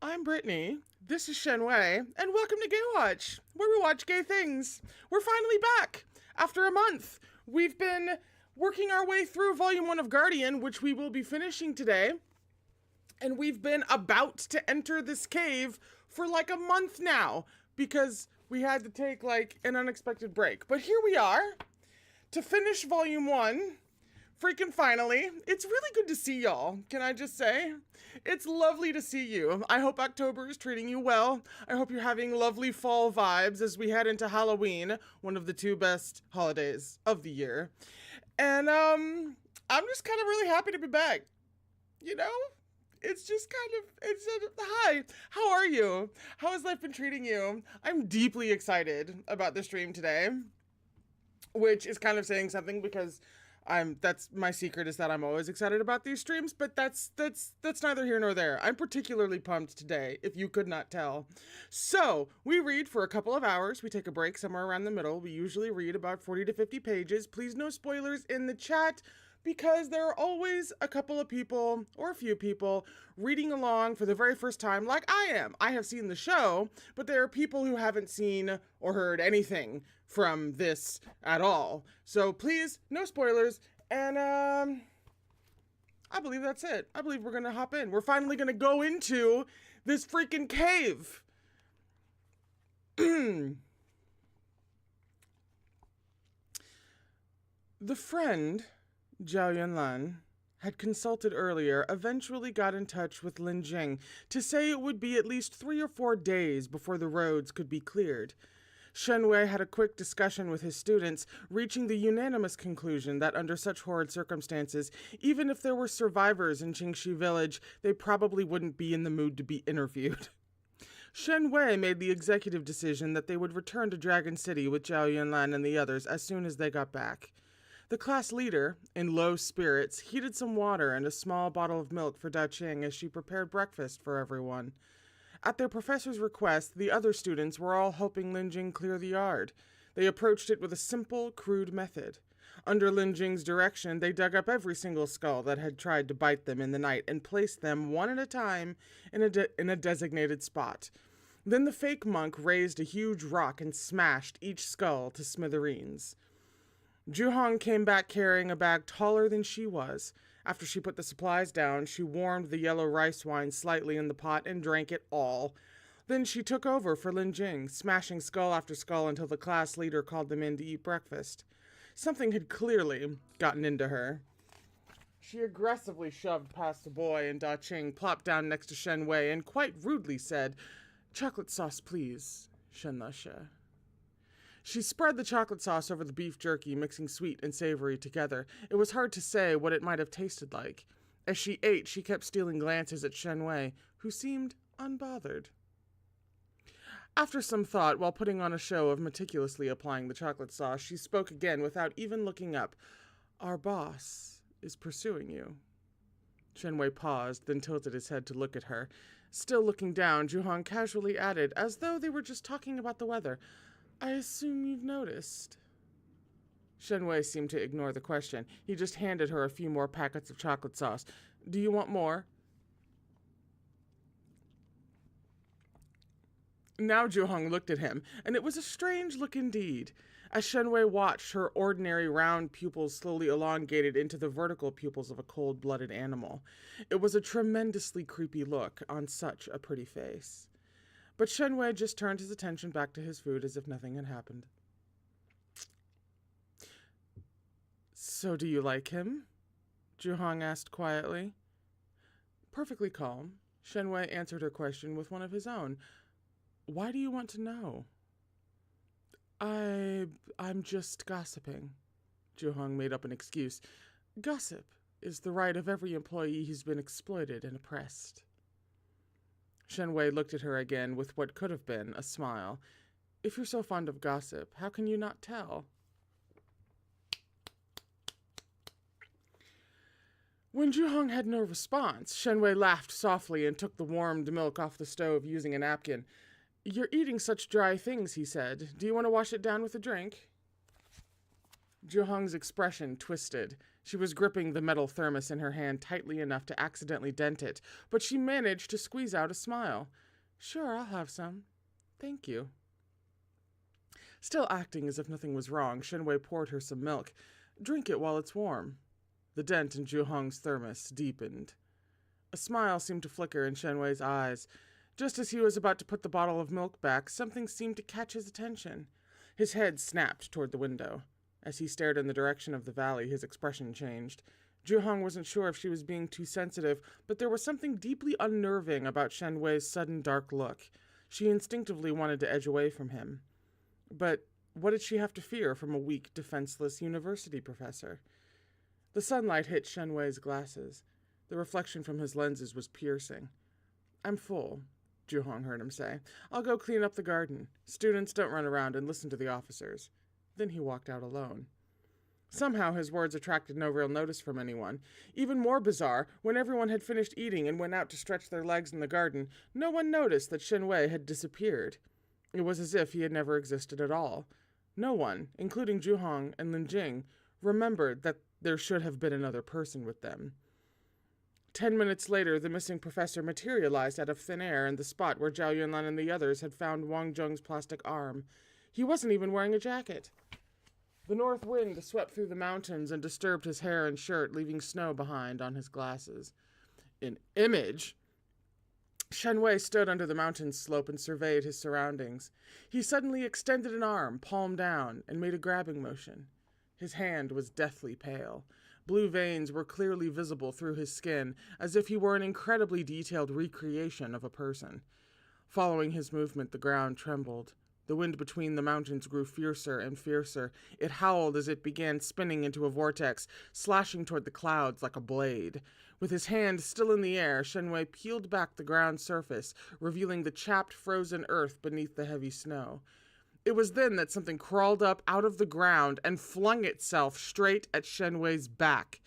I'm Brittany. This is Shenwei, and welcome to Gaywatch, where we watch gay things. We're finally back after a month. We've been working our way through Volume 1 of Guardian, which we will be finishing today. And we've been about to enter this cave for like a month now, because we had to take like an unexpected break. But here we are to finish Volume 1. Freaking finally. It's really good to see y'all, can I just say? It's lovely to see you. I hope October is treating you well. I hope you're having lovely fall vibes as we head into Halloween, one of the two best holidays of the year. And I'm just kind of really happy to be back. You know? It's just kind of, hi, how are you? How has life been treating you? I'm deeply excited about the stream today, which is kind of saying something because that's my secret, is that I'm always excited about these streams, but that's neither here nor there. I'm particularly pumped today, if you could not tell. So we read for a couple of hours. We take a break somewhere around the middle. We usually read about 40 to 50 pages. Please no spoilers in the chat, because there are always a couple of people, or a few people, reading along for the very first time, like I am. I have seen the show, but there are people who haven't seen or heard anything from this at all. So please, no spoilers, and I believe that's it. I believe we're gonna hop in. We're finally gonna go into this freaking cave. The friend Zhao Yunlan had consulted earlier eventually got in touch with Lin Jing to say it would be at least 3 or 4 days before the roads could be cleared. Shenwei had a quick discussion with his students, reaching the unanimous conclusion that under such horrid circumstances, even if there were survivors in Qingxi village, they probably wouldn't be in the mood to be interviewed. Shenwei made the executive decision that they would return to Dragon City with Zhao Yunlan and the others as soon as they got back. The class leader, in low spirits, heated some water and a small bottle of milk for Da Qing as she prepared breakfast for everyone. At their professor's request, the other students were all helping Lin Jing clear the yard. They approached it with a simple, crude method. Under Lin Jing's direction, they dug up every single skull that had tried to bite them in the night and placed them, one at a time, in a designated spot. Then the fake monk raised a huge rock and smashed each skull to smithereens. Juhong came back carrying a bag taller than she was. After she put the supplies down, she warmed the yellow rice wine slightly in the pot and drank it all. Then she took over for Lin Jing, smashing skull after skull until the class leader called them in to eat breakfast. Something had clearly gotten into her. She aggressively shoved past the boy, and Da Qing plopped down next to Shen Wei and quite rudely said, "Chocolate sauce, please, Shen Lashe." She spread the chocolate sauce over the beef jerky, mixing sweet and savory together. It was hard to say what it might have tasted like. As she ate, she kept stealing glances at Shen Wei, who seemed unbothered. After some thought, while putting on a show of meticulously applying the chocolate sauce, she spoke again without even looking up. "Our boss is pursuing you." Shen Wei paused, then tilted his head to look at her. Still looking down, Juhong casually added, as though they were just talking about the weather, "I assume you've noticed." Shenwei seemed to ignore the question. He just handed her a few more packets of chocolate sauce. "Do you want more?" Now Juhong looked at him, and it was a strange look indeed. As Shenwei watched, her ordinary round pupils slowly elongated into the vertical pupils of a cold-blooded animal. It was a tremendously creepy look on such a pretty face. But Shenwei just turned his attention back to his food as if nothing had happened. "So do you like him?" Juhong asked quietly. Perfectly calm, Shenwei answered her question with one of his own. "Why do you want to know?" I'm just gossiping." Juhong made up an excuse. "Gossip is the right of every employee who's been exploited and oppressed." Shenwei looked at her again with what could have been a smile. "If you're so fond of gossip, how can you not tell?" When Juhong had no response, Shenwei laughed softly and took the warmed milk off the stove using a napkin. "You're eating such dry things," he said. "Do you want to wash it down with a drink?" Juhong's expression twisted. She was gripping the metal thermos in her hand tightly enough to accidentally dent it, but she managed to squeeze out a smile. "Sure, I'll have some. Thank you." Still acting as if nothing was wrong, Shenwei poured her some milk. "Drink it while it's warm." The dent in Juhong's thermos deepened. A smile seemed to flicker in Shenwei's eyes. Just as he was about to put the bottle of milk back, something seemed to catch his attention. His head snapped toward the window. As he stared in the direction of the valley, his expression changed. Juhong wasn't sure if she was being too sensitive, but there was something deeply unnerving about Shenwei's sudden dark look. She instinctively wanted to edge away from him. But what did she have to fear from a weak, defenseless university professor? The sunlight hit Shenwei's glasses. The reflection from his lenses was piercing. "I'm full," Juhong heard him say. "I'll go clean up the garden. Students don't run around and listen to the officers." Then he walked out alone. Somehow his words attracted no real notice from anyone. Even more bizarre, when everyone had finished eating and went out to stretch their legs in the garden, no one noticed that Shenwei had disappeared. It was as if he had never existed at all. No one, including Juhong and Linjing, remembered that there should have been another person with them. 10 minutes later, the missing professor materialized out of thin air in the spot where Zhao Yunlan and the others had found Wang Zheng's plastic arm. He wasn't even wearing a jacket. The north wind swept through the mountains and disturbed his hair and shirt, leaving snow behind on his glasses. An image? Shenwei stood under the mountain slope and surveyed his surroundings. He suddenly extended an arm, palm down, and made a grabbing motion. His hand was deathly pale. Blue veins were clearly visible through his skin, as if he were an incredibly detailed recreation of a person. Following his movement, the ground trembled. The wind between the mountains grew fiercer and fiercer. It howled as it began spinning into a vortex, slashing toward the clouds like a blade. With his hand still in the air, Shenwei peeled back the ground surface, revealing the chapped, frozen earth beneath the heavy snow. It was then that something crawled up out of the ground and flung itself straight at Shenwei's back.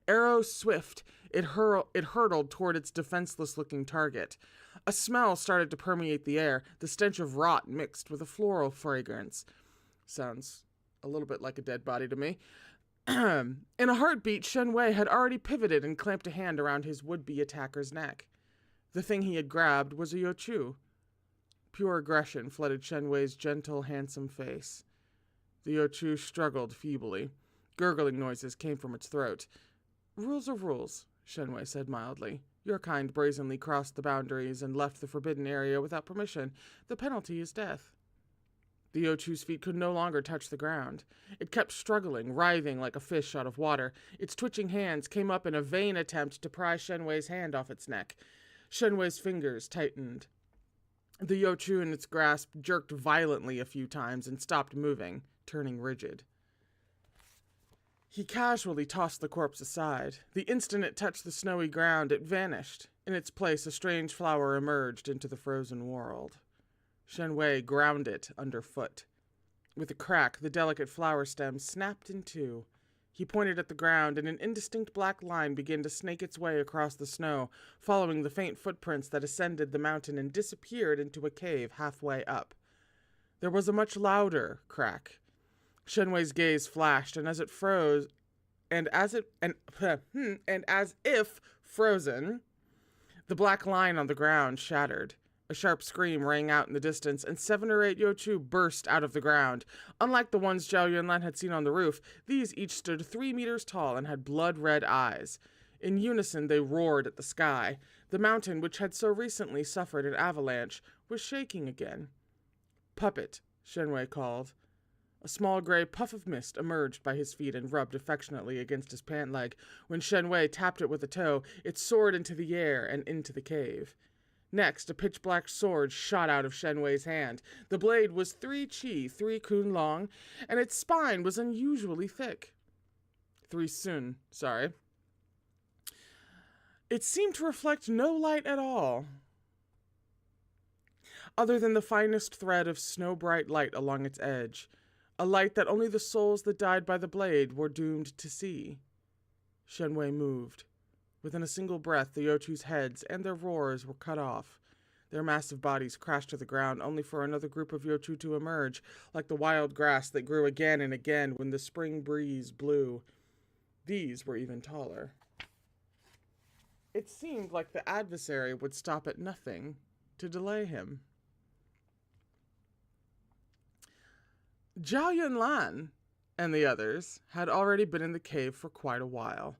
Arrow swift, it hurtled toward its defenseless-looking target. A smell started to permeate the air, the stench of rot mixed with a floral fragrance. Sounds a little bit like a dead body to me. In a heartbeat, Shenwei had already pivoted and clamped a hand around his would-be attacker's neck. The thing he had grabbed was a Yochu. Pure aggression flooded Shenwei's gentle, handsome face. The Yochu struggled feebly. Gurgling noises came from its throat. "Rules are rules," Shenwei said mildly. "Your kind brazenly crossed the boundaries and left the forbidden area without permission. The penalty is death." The Yochu's feet could no longer touch the ground. It kept struggling, writhing like a fish out of water. Its twitching hands came up in a vain attempt to pry Shenwei's hand off its neck. Shenwei's fingers tightened. The Yochu in its grasp jerked violently a few times and stopped moving, turning rigid. He casually tossed the corpse aside. The instant it touched the snowy ground, it vanished. In its place, a strange flower emerged into the frozen world. Shenwei ground it underfoot. With a crack, the delicate flower stem snapped in two. He pointed at the ground, and an indistinct black line began to snake its way across the snow, following the faint footprints that ascended the mountain and disappeared into a cave halfway up. There was a much louder crack. Shenwei's gaze flashed, and as it froze, and as if frozen, the black line on the ground shattered. A sharp scream rang out in the distance, and 7 or 8 Yochu burst out of the ground. Unlike the ones Zhao Yunlan had seen on the roof, these each stood 3 meters tall and had blood-red eyes. In unison, they roared at the sky. The mountain, which had so recently suffered an avalanche, was shaking again. "Puppet," Shenwei called. A small gray puff of mist emerged by his feet and rubbed affectionately against his pant leg. When Shenwei tapped it with a toe, it soared into the air and into the cave. Next, a pitch-black sword shot out of Shenwei's hand. The blade was 3 chi, 3 kun long, and its spine was unusually thick. 3 sun, sorry. It seemed to reflect no light at all, other than the finest thread of snow-bright light along its edge, a light that only the souls that died by the blade were doomed to see. Shenwei moved. Within a single breath, the Yochu's heads and their roars were cut off. Their massive bodies crashed to the ground, only for another group of Yochu to emerge, like the wild grass that grew again and again when the spring breeze blew. These were even taller. It seemed like the adversary would stop at nothing to delay him. Zhao Yunlan and the others had already been in the cave for quite a while.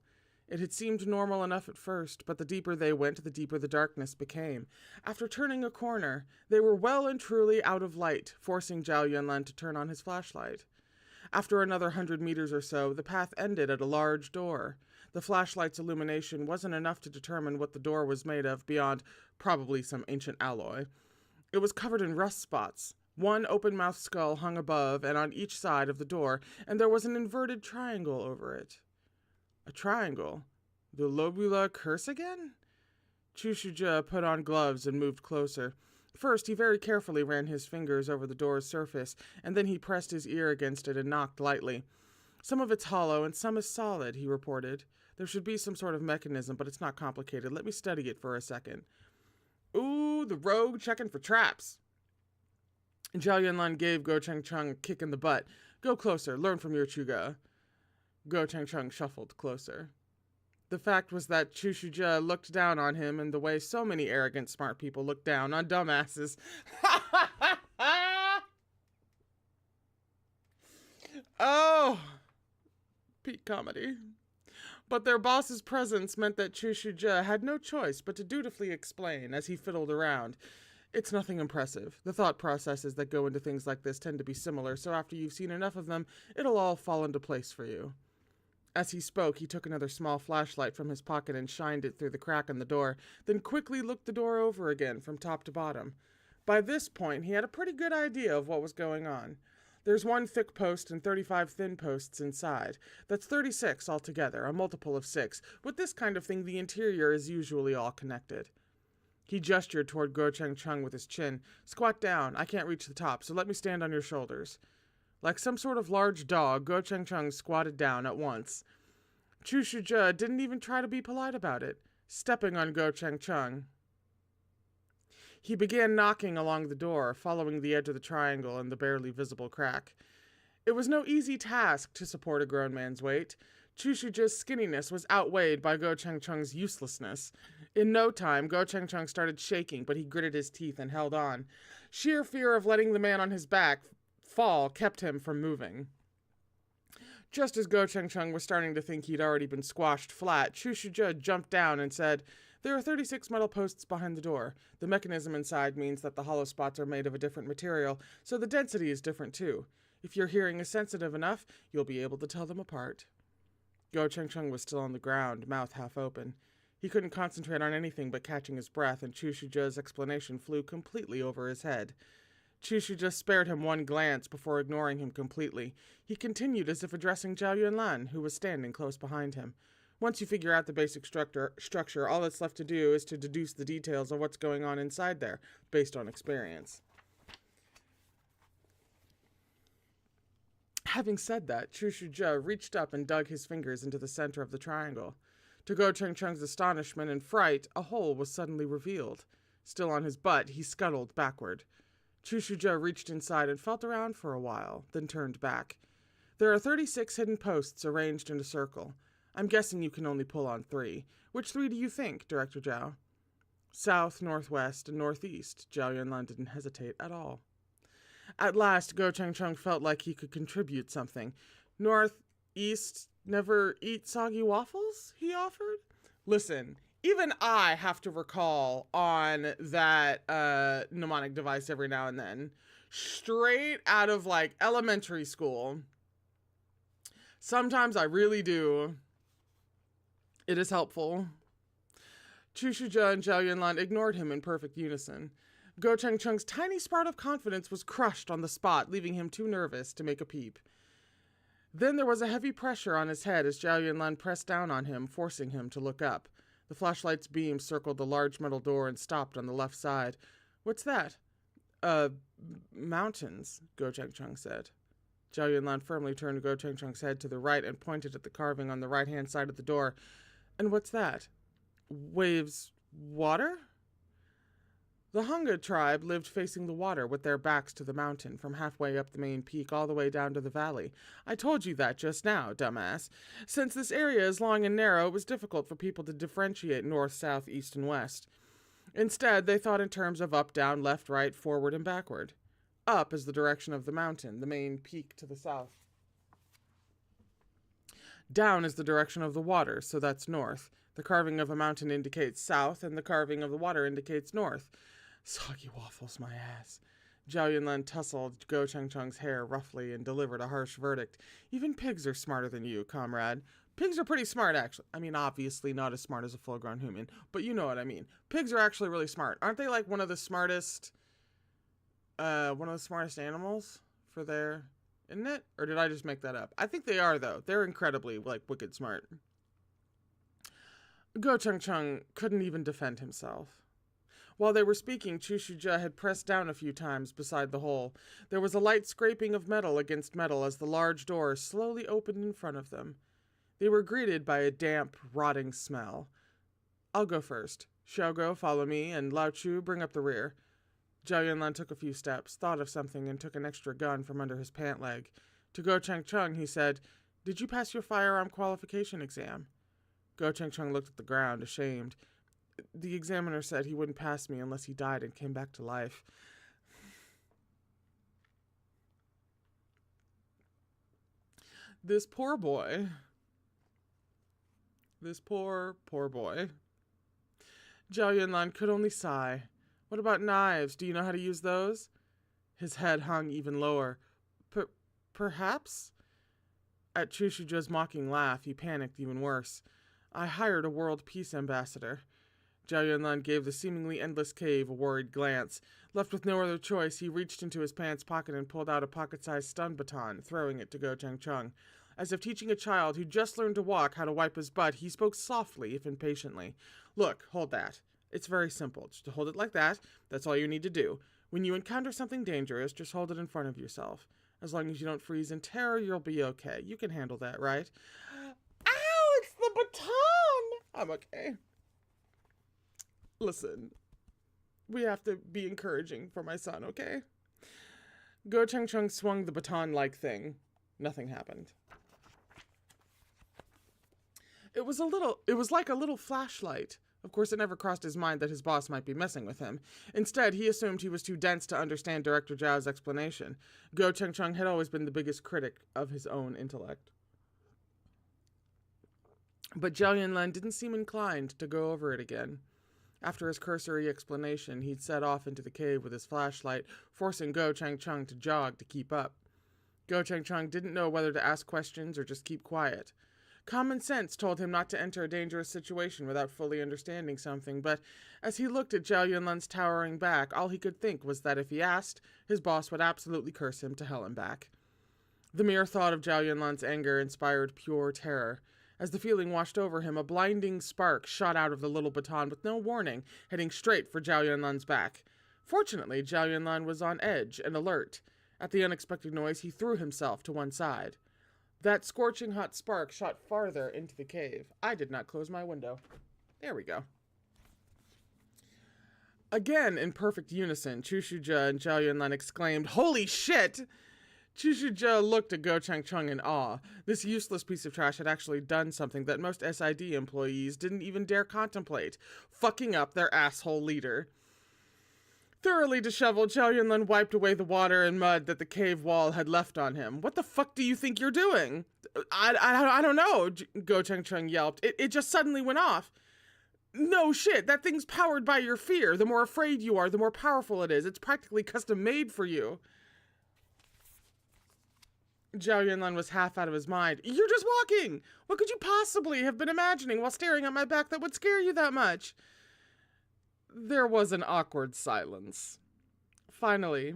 It had seemed normal enough at first, but the deeper they went, the deeper the darkness became. After turning a corner, they were well and truly out of light, forcing Zhao Yunlan to turn on his flashlight. After another 100 meters or so, the path ended at a large door. The flashlight's illumination wasn't enough to determine what the door was made of beyond probably some ancient alloy. It was covered in rust spots. One open-mouthed skull hung above and on each side of the door, and there was an inverted triangle over it. A triangle? The Lobula curse again? Chu Shujia put on gloves and moved closer. First, he very carefully ran his fingers over the door's surface, and then he pressed his ear against it and knocked lightly. Some of it's hollow and some is solid, he reported. There should be some sort of mechanism, but it's not complicated. Let me study it for a second. Ooh, the rogue checking for traps. Zhao Yunlan gave Go Changcheng a kick in the butt. Go closer, learn from your Chuga. Go Changcheng shuffled closer. The fact was that Chu Shujia looked down on him in the way so many arrogant smart people look down on dumbasses. Oh, peak comedy. But their boss's presence meant that Chu Shujia had no choice but to dutifully explain as he fiddled around. It's nothing impressive. The thought processes that go into things like this tend to be similar, so after you've seen enough of them, it'll all fall into place for you. As he spoke, he took another small flashlight from his pocket and shined it through the crack in the door, then quickly looked the door over again from top to bottom. By this point, he had a pretty good idea of what was going on. There's one thick post and 35 thin posts inside. That's 36 altogether, a multiple of 6. With this kind of thing, the interior is usually all connected. He gestured toward Go Changcheng with his chin. Squat down. I can't reach the top, so let me stand on your shoulders. Like some sort of large dog, Go Changcheng squatted down at once. Chu Shujia didn't even try to be polite about it, stepping on Go Changcheng. He began knocking along the door, following the edge of the triangle and the barely visible crack. It was no easy task to support a grown man's weight. Chu Shujia's skinniness was outweighed by Go Changcheng's uselessness. In no time, Go Changcheng started shaking, but he gritted his teeth and held on. Sheer fear of letting the man on his back fall kept him from moving. Just as Go Changcheng was starting to think he'd already been squashed flat, Chu Shujia jumped down and said, There are 36 metal posts behind the door. The mechanism inside means that the hollow spots are made of a different material, so the density is different too. If your hearing is sensitive enough, you'll be able to tell them apart. Go Changcheng was still on the ground, mouth half open. He couldn't concentrate on anything but catching his breath, and Chu Shujia's explanation flew completely over his head. Chu Shujia spared him one glance before ignoring him completely. He continued as if addressing Zhao Yunlan, who was standing close behind him. Once you figure out the basic structure, all that's left to do is to deduce the details of what's going on inside there, based on experience. Having said that, Chu Shujia reached up and dug his fingers into the center of the triangle. To Go Changcheng's astonishment and fright, a hole was suddenly revealed. Still on his butt, he scuttled backward. Chu Shujia reached inside and felt around for a while, then turned back. There are 36 hidden posts arranged in a circle. I'm guessing you can only pull on 3. Which 3 do you think, Director Zhao? South, northwest, and northeast. Zhao Yunlan didn't hesitate at all. At last, Go Changcheng felt like he could contribute something. Northeast, never eat soggy waffles, he offered. Listen, even I have to recall on that mnemonic device every now and then. Straight out of, like, elementary school. Sometimes I really do. It is helpful. Chu Shujia and Zhao Yunlan ignored him in perfect unison. Go Changcheng's tiny sprout of confidence was crushed on the spot, leaving him too nervous to make a peep. Then there was a heavy pressure on his head as Zhao Yunlan pressed down on him, forcing him to look up. The flashlight's beam circled the large metal door and stopped on the left side. What's that? Mountains, Go Changcheng said. Zhao Yunlan firmly turned Go Changcheng's head to the right and pointed at the carving on the right-hand side of the door. And what's that? Waves, water? The Hunga tribe lived facing the water with their backs to the mountain, from halfway up the main peak all the way down to the valley. I told you that just now, dumbass. Since this area is long and narrow, it was difficult for people to differentiate north, south, east, and west. Instead, they thought in terms of up, down, left, right, forward, and backward. Up is the direction of the mountain, the main peak to the south. Down is the direction of the water, so that's north. The carving of a mountain indicates south, and the carving of the water indicates north. Soggy waffles, my ass. Zhao Yunlin tousled Go Chengcheng's hair roughly and delivered a harsh verdict. Even pigs are smarter than you, comrade. Pigs are pretty smart, actually. I mean, obviously not as smart as a full-grown human, but you know what I mean. Pigs are actually really smart. Aren't they like one of the smartest animals for their... Isn't it? Or did I just make that up? I think they are, though. They're incredibly, wicked smart. Go Chengcheng couldn't even defend himself. While they were speaking, Chu Shujia had pressed down a few times beside the hole. There was a light scraping of metal against metal as the large door slowly opened in front of them. They were greeted by a damp, rotting smell. I'll go first. Xiaogo, follow me, and Lao Chu, bring up the rear. Zhao Yunlan took a few steps, thought of something, and took an extra gun from under his pant leg. To Go Chengcheng, he said, "Did you pass your firearm qualification exam?" Go Chengcheng looked at the ground, ashamed. The examiner said he wouldn't pass me unless he died and came back to life. This poor boy. This poor boy. Zhao Yunlan could only sigh. What about knives? Do you know how to use those? His head hung even lower. Perhaps? At Chu Shujia's mocking laugh, he panicked even worse. I hired a world peace ambassador. Zhao Yunlan gave the seemingly endless cave a worried glance. Left with no other choice, he reached into his pants pocket and pulled out a pocket-sized stun baton, throwing it to Go Chengcheng. As if teaching a child who just learned to walk how to wipe his butt, he spoke softly, if impatiently. Look, hold that. It's very simple. Just hold it like that. That's all you need to do. When you encounter something dangerous, just hold it in front of yourself. As long as you don't freeze in terror, you'll be okay. You can handle that, right? Ow, it's the baton! I'm okay. Listen, we have to be encouraging for my son, okay? Go Chengcheng swung the baton-like thing. Nothing happened. It was like a little flashlight. Of course, it never crossed his mind that his boss might be messing with him. Instead, he assumed he was too dense to understand Director Zhao's explanation. Go Chengcheng had always been the biggest critic of his own intellect. But Zhao Yunlan didn't seem inclined to go over it again. After his cursory explanation, he'd set off into the cave with his flashlight, forcing Go Chengcheng to jog to keep up. Go Chengcheng didn't know whether to ask questions or just keep quiet. Common sense told him not to enter a dangerous situation without fully understanding something, but as he looked at Zhao Yunlan's towering back, all he could think was that if he asked, his boss would absolutely curse him to hell and back. The mere thought of Zhao Yunlan's anger inspired pure terror. As the feeling washed over him, a blinding spark shot out of the little baton with no warning, heading straight for Zhao Yunlan's back. Fortunately, Zhao Yunlan was on edge and alert. At the unexpected noise, he threw himself to one side. That scorching hot spark shot farther into the cave. I did not close my window. There we go. Again, in perfect unison, Chu Shujia and Zhao Yunlan exclaimed, "Holy shit!" Chu Shujia looked at Go Chengcheng in awe. This useless piece of trash had actually done something that most SID employees didn't even dare contemplate, fucking up their asshole leader. Thoroughly disheveled, Zhao Yunlan wiped away the water and mud that the cave wall had left on him. "What the fuck do you think you're doing?" I don't know, Go Chengcheng yelped. It just suddenly went off. "No shit, that thing's powered by your fear. The more afraid you are, the more powerful it is. It's practically custom made for you." Zhao Yunlan was half out of his mind. "You're just walking! What could you possibly have been imagining while staring at my back that would scare you that much?" There was an awkward silence. Finally,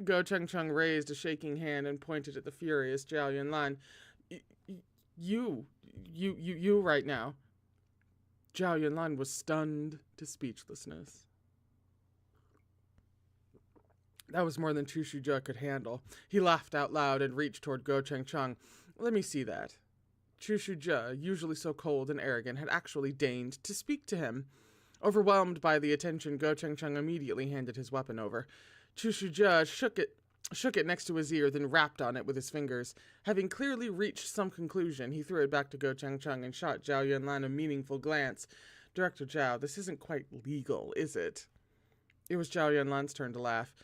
Go Chengcheng raised a shaking hand and pointed at the furious Zhao Yunlan. You right now." Zhao Yunlan was stunned to speechlessness. That was more than Chu Shujia could handle. He laughed out loud and reached toward Go Chengcheng. "Let me see that." Chu Shujia, usually so cold and arrogant, had actually deigned to speak to him. Overwhelmed by the attention, Go Cheng Chung immediately handed his weapon over. Chu Shujia shook it next to his ear, then rapped on it with his fingers. Having clearly reached some conclusion, he threw it back to Go Cheng Chung and shot Zhao Yunlan a meaningful glance. Director Zhao, this isn't quite legal, is it? It was Zhao Yunlan's turn to laugh.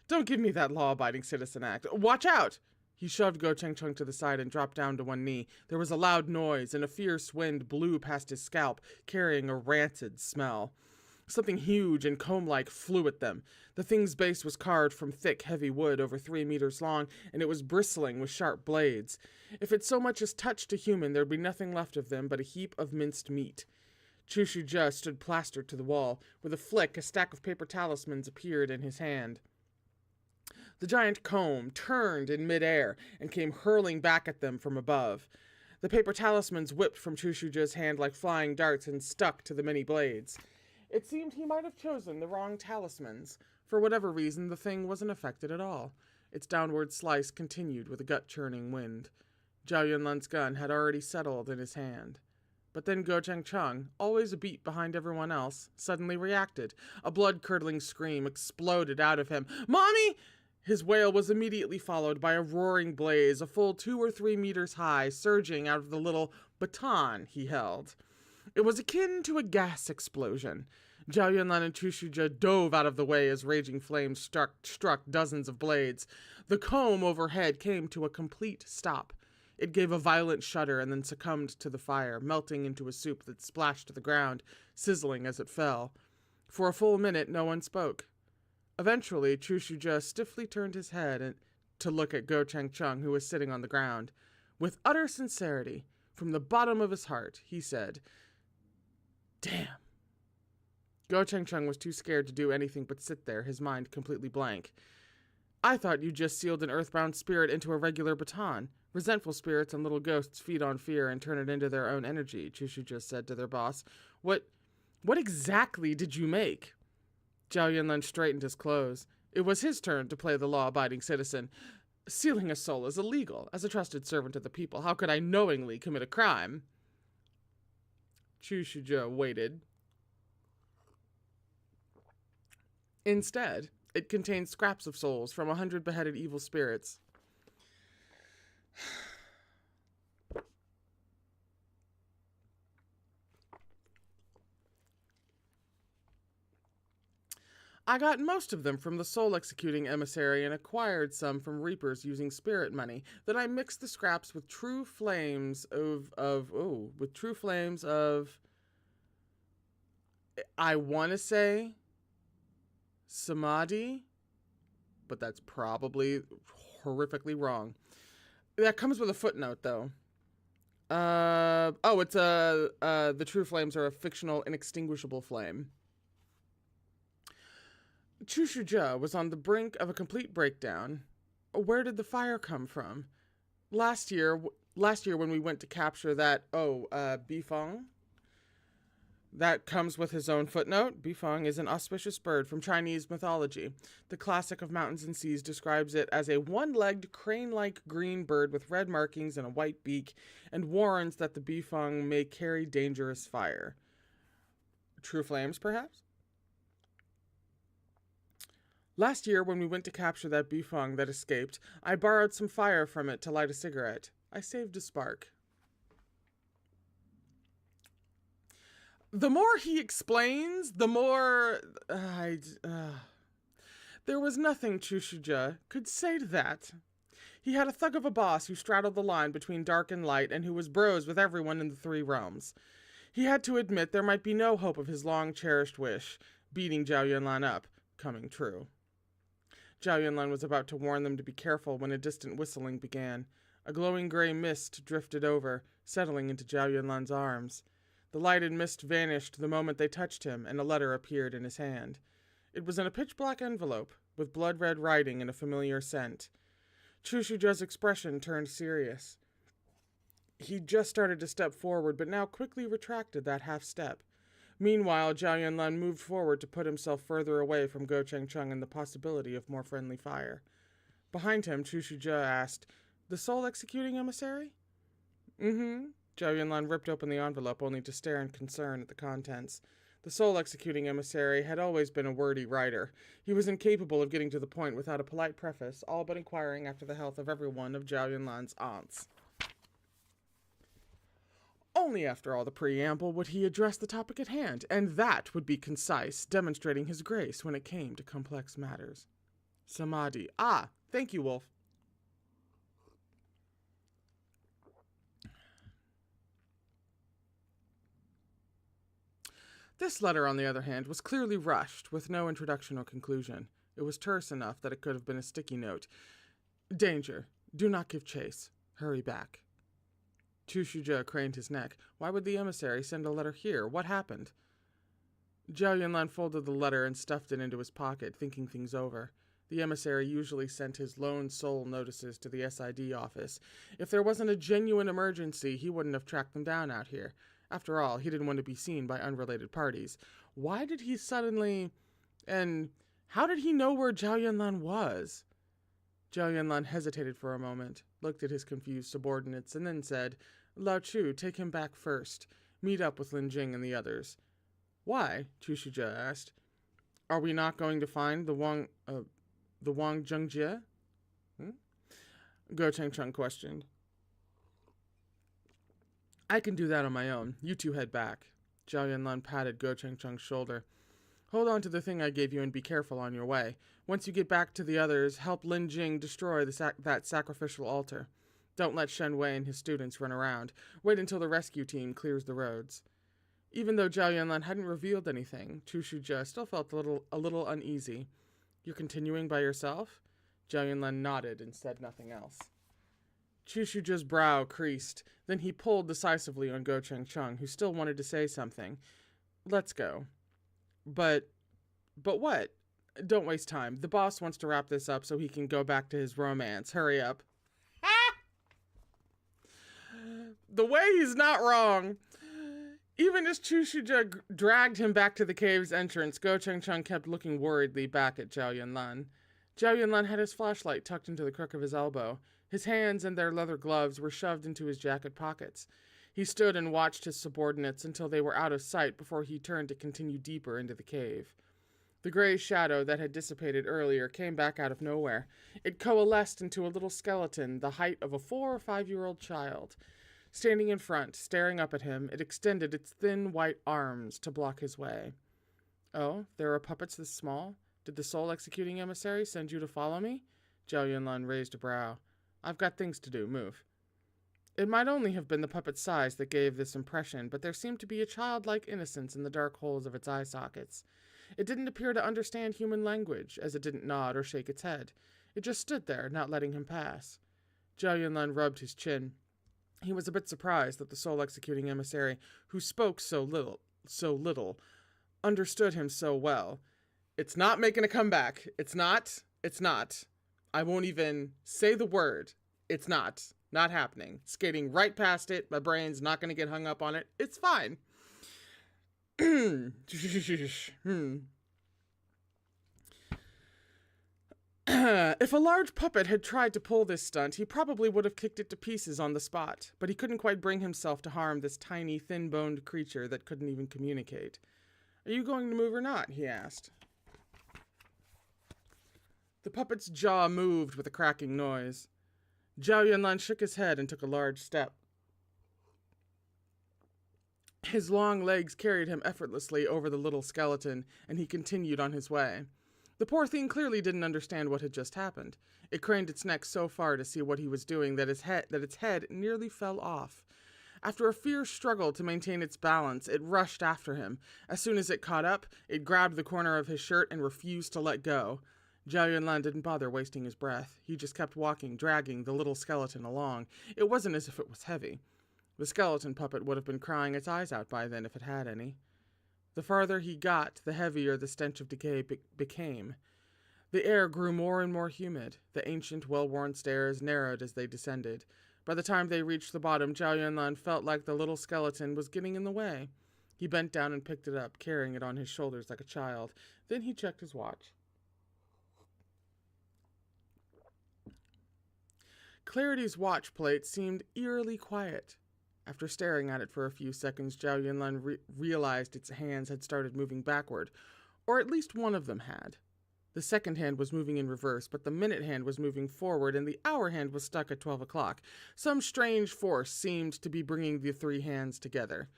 Don't give me that law-abiding citizen act. Watch out! He shoved Go Cheng Chung to the side and dropped down to one knee. There was a loud noise, and a fierce wind blew past his scalp, carrying a rancid smell. Something huge and comb-like flew at them. The thing's base was carved from thick, heavy wood over 3 meters long, and it was bristling with sharp blades. If it so much as touched a human, there'd be nothing left of them but a heap of minced meat. Chu Shujia stood plastered to the wall. With a flick, a stack of paper talismans appeared in his hand. The giant comb turned in midair and came hurling back at them from above. The paper talismans whipped from Chu Shujia's hand like flying darts and stuck to the many blades. It seemed he might have chosen the wrong talismans. For whatever reason, the thing wasn't affected at all. Its downward slice continued with a gut-churning wind. Zhao Yunlan's gun had already settled in his hand. But then Go Cheng Chung, always a beat behind everyone else, suddenly reacted. A blood-curdling scream exploded out of him. "Mommy!" His wail was immediately followed by a roaring blaze, a full 2 or 3 meters high, surging out of the little baton he held. It was akin to a gas explosion. Zhao Yunlan and Chu Shujia dove out of the way as raging flames struck dozens of blades. The comb overhead came to a complete stop. It gave a violent shudder and then succumbed to the fire, melting into a soup that splashed to the ground, sizzling as it fell. For a full minute, no one spoke. Eventually, Chu Shujia stiffly turned his head to look at Go Cheng Chung, who was sitting on the ground. With utter sincerity, from the bottom of his heart, he said, "Damn." Go Cheng Chung was too scared to do anything but sit there, his mind completely blank. "I thought you just sealed an earthbound spirit into a regular baton. Resentful spirits and little ghosts feed on fear and turn it into their own energy," Chu Shujia said to their boss. What exactly did you make?" Zhao Yunlan straightened his clothes. It was his turn to play the law-abiding citizen. "Sealing a soul is illegal. As a trusted servant of the people, how could I knowingly commit a crime?" Chu Shujia waited. Instead, it contained scraps of souls from 100 beheaded evil spirits. I got most of them from the soul-executing emissary and acquired some from reapers using spirit money. Then I mixed the scraps with true flames of I want to say samadhi, but that's probably horrifically wrong. That comes with a footnote, though. The true flames are a fictional, inextinguishable flame. Chu Shujia was on the brink of a complete breakdown. Where did the fire come from? Last year when we went to capture that, Bifeng, that comes with his own footnote. Bifeng is an auspicious bird from Chinese mythology. The classic of mountains and seas describes it as a one-legged, crane-like green bird with red markings and a white beak, and warns that the Bifeng may carry dangerous fire. True flames, perhaps? Last year, when we went to capture that Bifeng that escaped, I borrowed some fire from it to light a cigarette. I saved a spark. The more he explains, the more... There was nothing Chu Shujia could say to that. He had a thug of a boss who straddled the line between dark and light and who was bros with everyone in the 3 realms. He had to admit there might be no hope of his long-cherished wish, beating Zhao Yunlan up, coming true. Zhao Yunlan was about to warn them to be careful when a distant whistling began. A glowing gray mist drifted over, settling into Zhao Yunlan's arms. The light and mist vanished the moment they touched him, and a letter appeared in his hand. It was in a pitch-black envelope, with blood-red writing and a familiar scent. Chu Shujia's expression turned serious. He just started to step forward, but now quickly retracted that half-step. Meanwhile, Zhao Yunlan moved forward to put himself further away from Go Cheng Chung and the possibility of more friendly fire. Behind him, Chu Shujia asked, "The soul-executing emissary?" "Mm-hmm." Zhao Yunlan ripped open the envelope only to stare in concern at the contents. The soul-executing emissary had always been a wordy writer. He was incapable of getting to the point without a polite preface, all but inquiring after the health of every one of Zhao Yunlan's aunts. Only after all the preamble would he address the topic at hand, and that would be concise, demonstrating his grace when it came to complex matters. Samadhi. Ah, thank you, Wolf. This letter, on the other hand, was clearly rushed, with no introduction or conclusion. It was terse enough that it could have been a sticky note. Danger. Do not give chase. Hurry back. Chu Shuzhe craned his neck. Why would the emissary send a letter here? What happened? Zhao Yunlan folded the letter and stuffed it into his pocket, thinking things over. The emissary usually sent his lone soul notices to the SID office. If there wasn't a genuine emergency, he wouldn't have tracked them down out here. After all, he didn't want to be seen by unrelated parties. Why did he suddenly... And how did he know where Zhao Yunlan was? Zhao Yunlan hesitated for a moment, looked at his confused subordinates, and then said, Lao Chu, take him back first. Meet up with Lin Jing and the others. Why? Chu Shuzhe asked. Are we not going to find the Wang Zhengjie? Go Chengcheng questioned. I can do that on my own. You two head back. Zhao Yunlan patted Go Chengcheng's shoulder. Hold on to the thing I gave you and be careful on your way. Once you get back to the others, help Lin Jing destroy that sacrificial altar. Don't let Shen Wei and his students run around. Wait until the rescue team clears the roads. Even though Zhao Yunlan hadn't revealed anything, Chu Shuzhe still felt a little uneasy. You're continuing by yourself? Zhao Yunlan nodded and said nothing else. Chu Shuzhe's brow creased. Then he pulled decisively on Go Chengcheng, who still wanted to say something. Let's go. But what? Don't waste time. The boss wants to wrap this up so he can go back to his romance. Hurry up. The way he's not wrong. Even as Chu Shuzhe dragged him back to the cave's entrance, Go Chengcheng kept looking worriedly back at Zhao Yunlan. Zhao Yunlan had his flashlight tucked into the crook of his elbow. His hands and their leather gloves were shoved into his jacket pockets. He stood and watched his subordinates until they were out of sight before he turned to continue deeper into the cave. The gray shadow that had dissipated earlier came back out of nowhere. It coalesced into a little skeleton the height of a 4- or 5-year-old child. Standing in front, staring up at him, it extended its thin white arms to block his way. Oh, there are puppets this small? Did the soul-executing emissary send you to follow me? Zhao Yunlan raised a brow. I've got things to do. Move. It might only have been the puppet's size that gave this impression, but there seemed to be a childlike innocence in the dark holes of its eye sockets. It didn't appear to understand human language, as it didn't nod or shake its head. It just stood there, not letting him pass. Zhao Yunlan rubbed his chin. He was a bit surprised that the soul-executing emissary, who spoke so little, understood him so well. It's not making a comeback. It's not. I won't even say the word. It's not happening. Skating right past it. My brain's not going to get hung up on it. It's fine. If a large puppet had tried to pull this stunt, he probably would have kicked it to pieces on the spot, but he couldn't quite bring himself to harm this tiny, thin-boned creature that couldn't even communicate. Are you going to move or not? He asked. The puppet's jaw moved with a cracking noise. Zhao Yunlan shook his head and took a large step. His long legs carried him effortlessly over the little skeleton, and he continued on his way. The poor thing clearly didn't understand what had just happened. It craned its neck so far to see what he was doing that its head nearly fell off. After a fierce struggle to maintain its balance, it rushed after him. As soon as it caught up, it grabbed the corner of his shirt and refused to let go. Zhao Yunlan didn't bother wasting his breath. He just kept walking, dragging the little skeleton along. It wasn't as if it was heavy. The skeleton puppet would have been crying its eyes out by then if it had any. The farther he got, the heavier the stench of decay became. The air grew more and more humid. The ancient, well-worn stairs narrowed as they descended. By the time they reached the bottom, Zhao Yunlan felt like the little skeleton was getting in the way. He bent down and picked it up, carrying it on his shoulders like a child. Then he checked his watch. Clarity's watch plate seemed eerily quiet. After staring at it for a few seconds, Zhao Yunlan realized its hands had started moving backward, or at least one of them had. The second hand was moving in reverse, but the minute hand was moving forward and the hour hand was stuck at 12 o'clock. Some strange force seemed to be bringing the three hands together.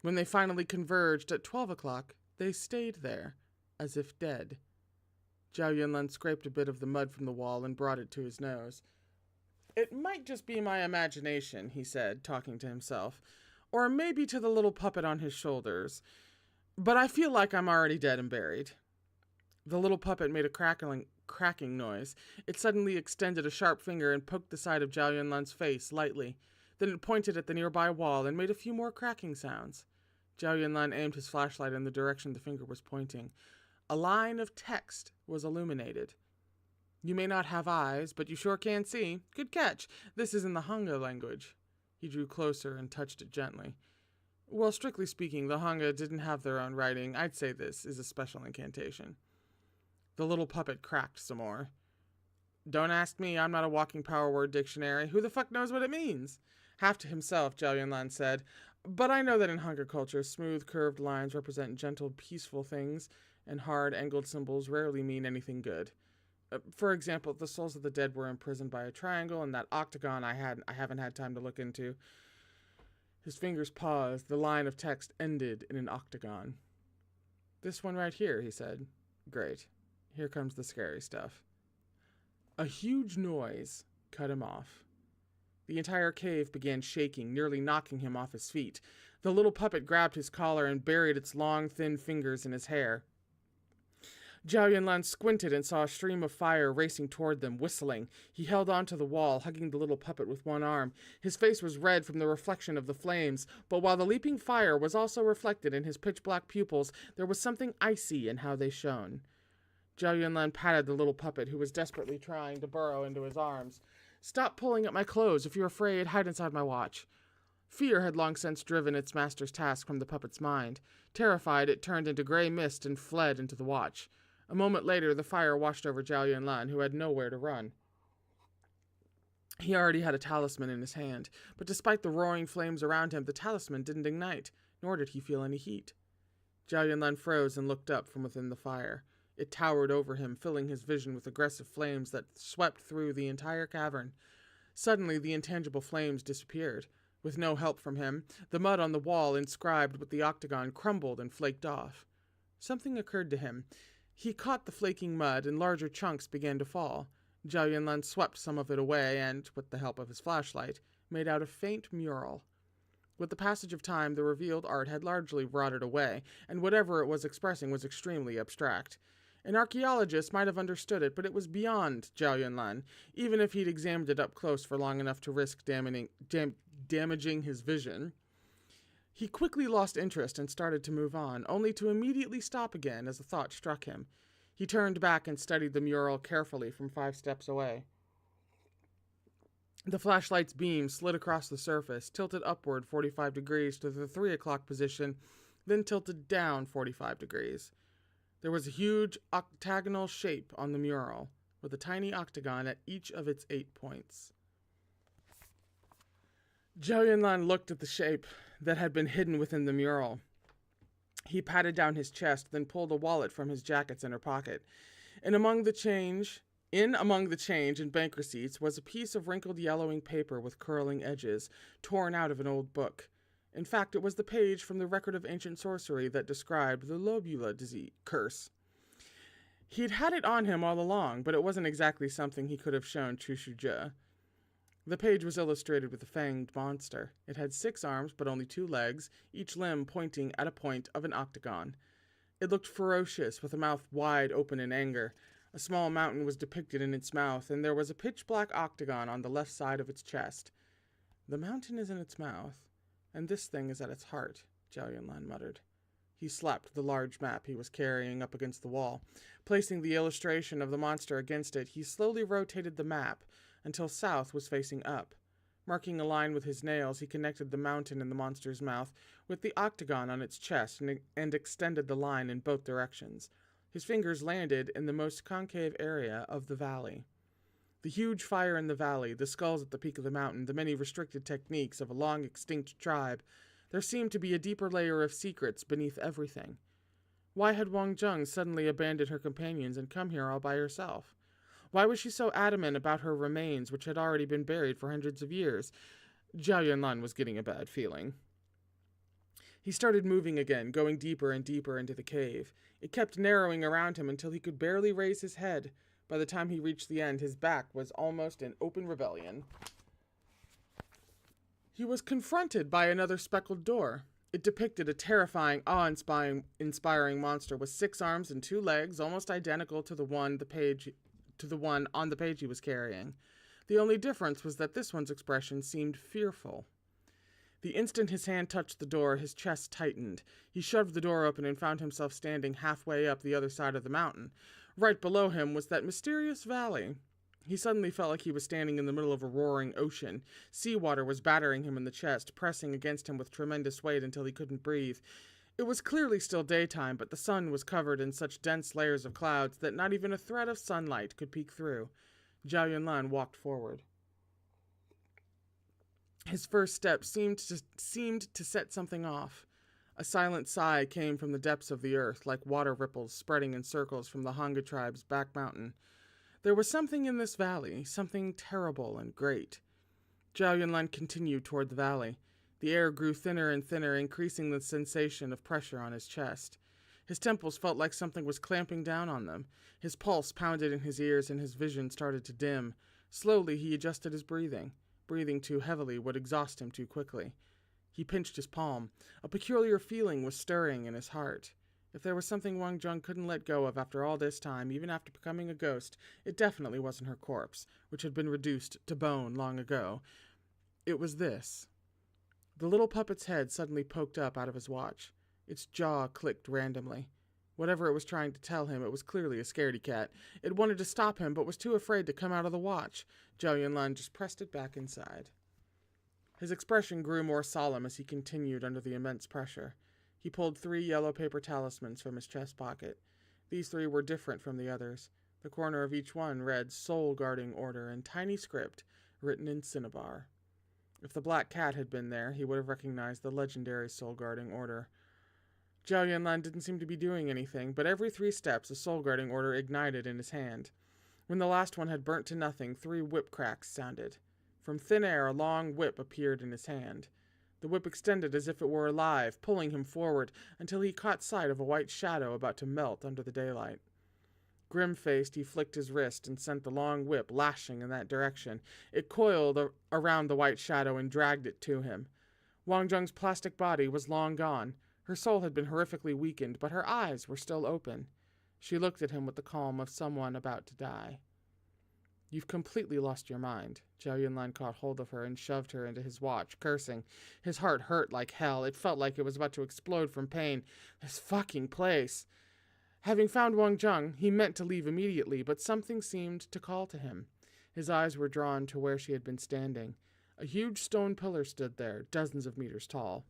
When they finally converged at 12 o'clock, they stayed there, as if dead. Zhao Yunlan scraped a bit of the mud from the wall and brought it to his nose. "It might just be my imagination," he said, talking to himself, "or maybe to the little puppet on his shoulders. But I feel like I'm already dead and buried." The little puppet made a cracking noise. It suddenly extended a sharp finger and poked the side of Zhao Yunlan's face lightly. Then it pointed at the nearby wall and made a few more cracking sounds. Zhao Yunlan aimed his flashlight in the direction the finger was pointing. A line of text was illuminated. "You may not have eyes, but you sure can see. Good catch. This is in the Hangul language." He drew closer and touched it gently. "Well, strictly speaking, the Hangul didn't have their own writing. I'd say this is a special incantation." The little puppet cracked some more. "Don't ask me. I'm not a walking power word dictionary. Who the fuck knows what it means?" Half to himself, Zhao Yunlan said, "But I know that in Hangul culture, smooth, curved lines represent gentle, peaceful things, and hard, angled symbols rarely mean anything good. For example, the souls of the dead were imprisoned by a triangle, and that octagon I haven't had time to look into." His fingers paused. The line of text ended in an octagon. "This one right here," he said. "Great. Here comes the scary stuff." A huge noise cut him off. The entire cave began shaking, nearly knocking him off his feet. The little puppet grabbed his collar and buried its long, thin fingers in his hair. Zhao Yunlan squinted and saw a stream of fire racing toward them, whistling. He held onto the wall, hugging the little puppet with one arm. His face was red from the reflection of the flames, but while the leaping fire was also reflected in his pitch-black pupils, there was something icy in how they shone. Zhao Yunlan patted the little puppet, who was desperately trying to burrow into his arms. "Stop pulling at my clothes. If you're afraid, hide inside my watch." Fear had long since driven its master's task from the puppet's mind. Terrified, it turned into gray mist and fled into the watch. A moment later, the fire washed over Zhao Yunlan, who had nowhere to run. He already had a talisman in his hand, but despite the roaring flames around him, the talisman didn't ignite, nor did he feel any heat. Zhao Yunlan froze and looked up from within the fire. It towered over him, filling his vision with aggressive flames that swept through the entire cavern. Suddenly, the intangible flames disappeared. With no help from him, the mud on the wall inscribed with the octagon crumbled and flaked off. Something occurred to him. He caught the flaking mud, and larger chunks began to fall. Zhao Yunlan swept some of it away and, with the help of his flashlight, made out a faint mural. With the passage of time, the revealed art had largely rotted away, and whatever it was expressing was extremely abstract. An archaeologist might have understood it, but it was beyond Zhao Yunlan, even if he'd examined it up close for long enough to risk damaging his vision. He quickly lost interest and started to move on, only to immediately stop again as a thought struck him. He turned back and studied the mural carefully from 5 steps away. The flashlight's beam slid across the surface, tilted upward 45 degrees to the 3 o'clock position, then tilted down 45 degrees. There was a huge octagonal shape on the mural, with a tiny octagon at each of its 8 points. Zhao Yunlan looked at the shape that had been hidden within the mural. He patted down his chest, then pulled a wallet from his jacket's inner pocket. Among the change and bank receipts was a piece of wrinkled yellowing paper with curling edges, torn out of an old book. In fact, it was the page from the record of ancient sorcery that described the Lobula disease curse. He'd had it on him all along, but it wasn't exactly something he could have shown Chu Shujie. The page was illustrated with a fanged monster. It had 6 arms, but only 2 legs, each limb pointing at a point of an octagon. It looked ferocious, with a mouth wide open in anger. A small mountain was depicted in its mouth, and there was a pitch-black octagon on the left side of its chest. "The mountain is in its mouth, and this thing is at its heart," Zhao Yunlan muttered. He slapped the large map he was carrying up against the wall. Placing the illustration of the monster against it, he slowly rotated the map until south was facing up. Marking a line with his nails, he connected the mountain in the monster's mouth with the octagon on its chest and extended the line in both directions. His fingers landed in the most concave area of the valley. The huge fire in the valley, the skulls at the peak of the mountain, the many restricted techniques of a long-extinct tribe. There seemed to be a deeper layer of secrets beneath everything. Why had Wang Zheng suddenly abandoned her companions and come here all by herself? Why was she so adamant about her remains, which had already been buried for hundreds of years? Zhao Yunlan was getting a bad feeling. He started moving again, going deeper and deeper into the cave. It kept narrowing around him until he could barely raise his head. By the time he reached the end, his back was almost in open rebellion. He was confronted by another speckled door. It depicted a terrifying, awe-inspiring monster with 6 arms and 2 legs, almost identical to the one on the page he was carrying. The only difference was that this one's expression seemed fearful. The instant his hand touched the door, his chest tightened. He shoved the door open and found himself standing halfway up the other side of the mountain. Right below him was that mysterious valley. He suddenly felt like he was standing in the middle of a roaring ocean. Seawater was battering him in the chest, pressing against him with tremendous weight until he couldn't breathe. It was clearly still daytime, but the sun was covered in such dense layers of clouds that not even a thread of sunlight could peek through. Zhao Yunlan walked forward. His first step seemed to set something off. A silent sigh came from the depths of the earth, like water ripples spreading in circles from the Hanga tribe's back mountain. There was something in this valley, something terrible and great. Zhao Yunlan continued toward the valley. The air grew thinner and thinner, increasing the sensation of pressure on his chest. His temples felt like something was clamping down on them. His pulse pounded in his ears and his vision started to dim. Slowly he adjusted his breathing. Breathing too heavily would exhaust him too quickly. He pinched his palm. A peculiar feeling was stirring in his heart. If there was something Wang Zheng couldn't let go of after all this time, even after becoming a ghost, it definitely wasn't her corpse, which had been reduced to bone long ago. It was this. The little puppet's head suddenly poked up out of his watch. Its jaw clicked randomly. Whatever it was trying to tell him, it was clearly a scaredy cat. It wanted to stop him, but was too afraid to come out of the watch. Zhao Yunlan just pressed it back inside. His expression grew more solemn as he continued under the immense pressure. He pulled 3 yellow paper talismans from his chest pocket. These 3 were different from the others. The corner of each one read Soul Guarding Order in tiny script, written in cinnabar. If the black cat had been there, he would have recognized the legendary Soul Guarding Order. Zhao Yunlan didn't seem to be doing anything, but every 3 steps a Soul Guarding Order ignited in his hand. When the last one had burnt to nothing, 3 whip cracks sounded. From thin air, a long whip appeared in his hand. The whip extended as if it were alive, pulling him forward until he caught sight of a white shadow about to melt under the daylight. Grim-faced, he flicked his wrist and sent the long whip lashing in that direction. It coiled around the white shadow and dragged it to him. Wang Zheng's plastic body was long gone. Her soul had been horrifically weakened, but her eyes were still open. She looked at him with the calm of someone about to die. "You've completely lost your mind." Zhao Yunlan caught hold of her and shoved her into his watch, cursing. His heart hurt like hell. It felt like it was about to explode from pain. This fucking place. Having found Wang Zheng, he meant to leave immediately, but something seemed to call to him. His eyes were drawn to where she had been standing. A huge stone pillar stood there, dozens of meters tall.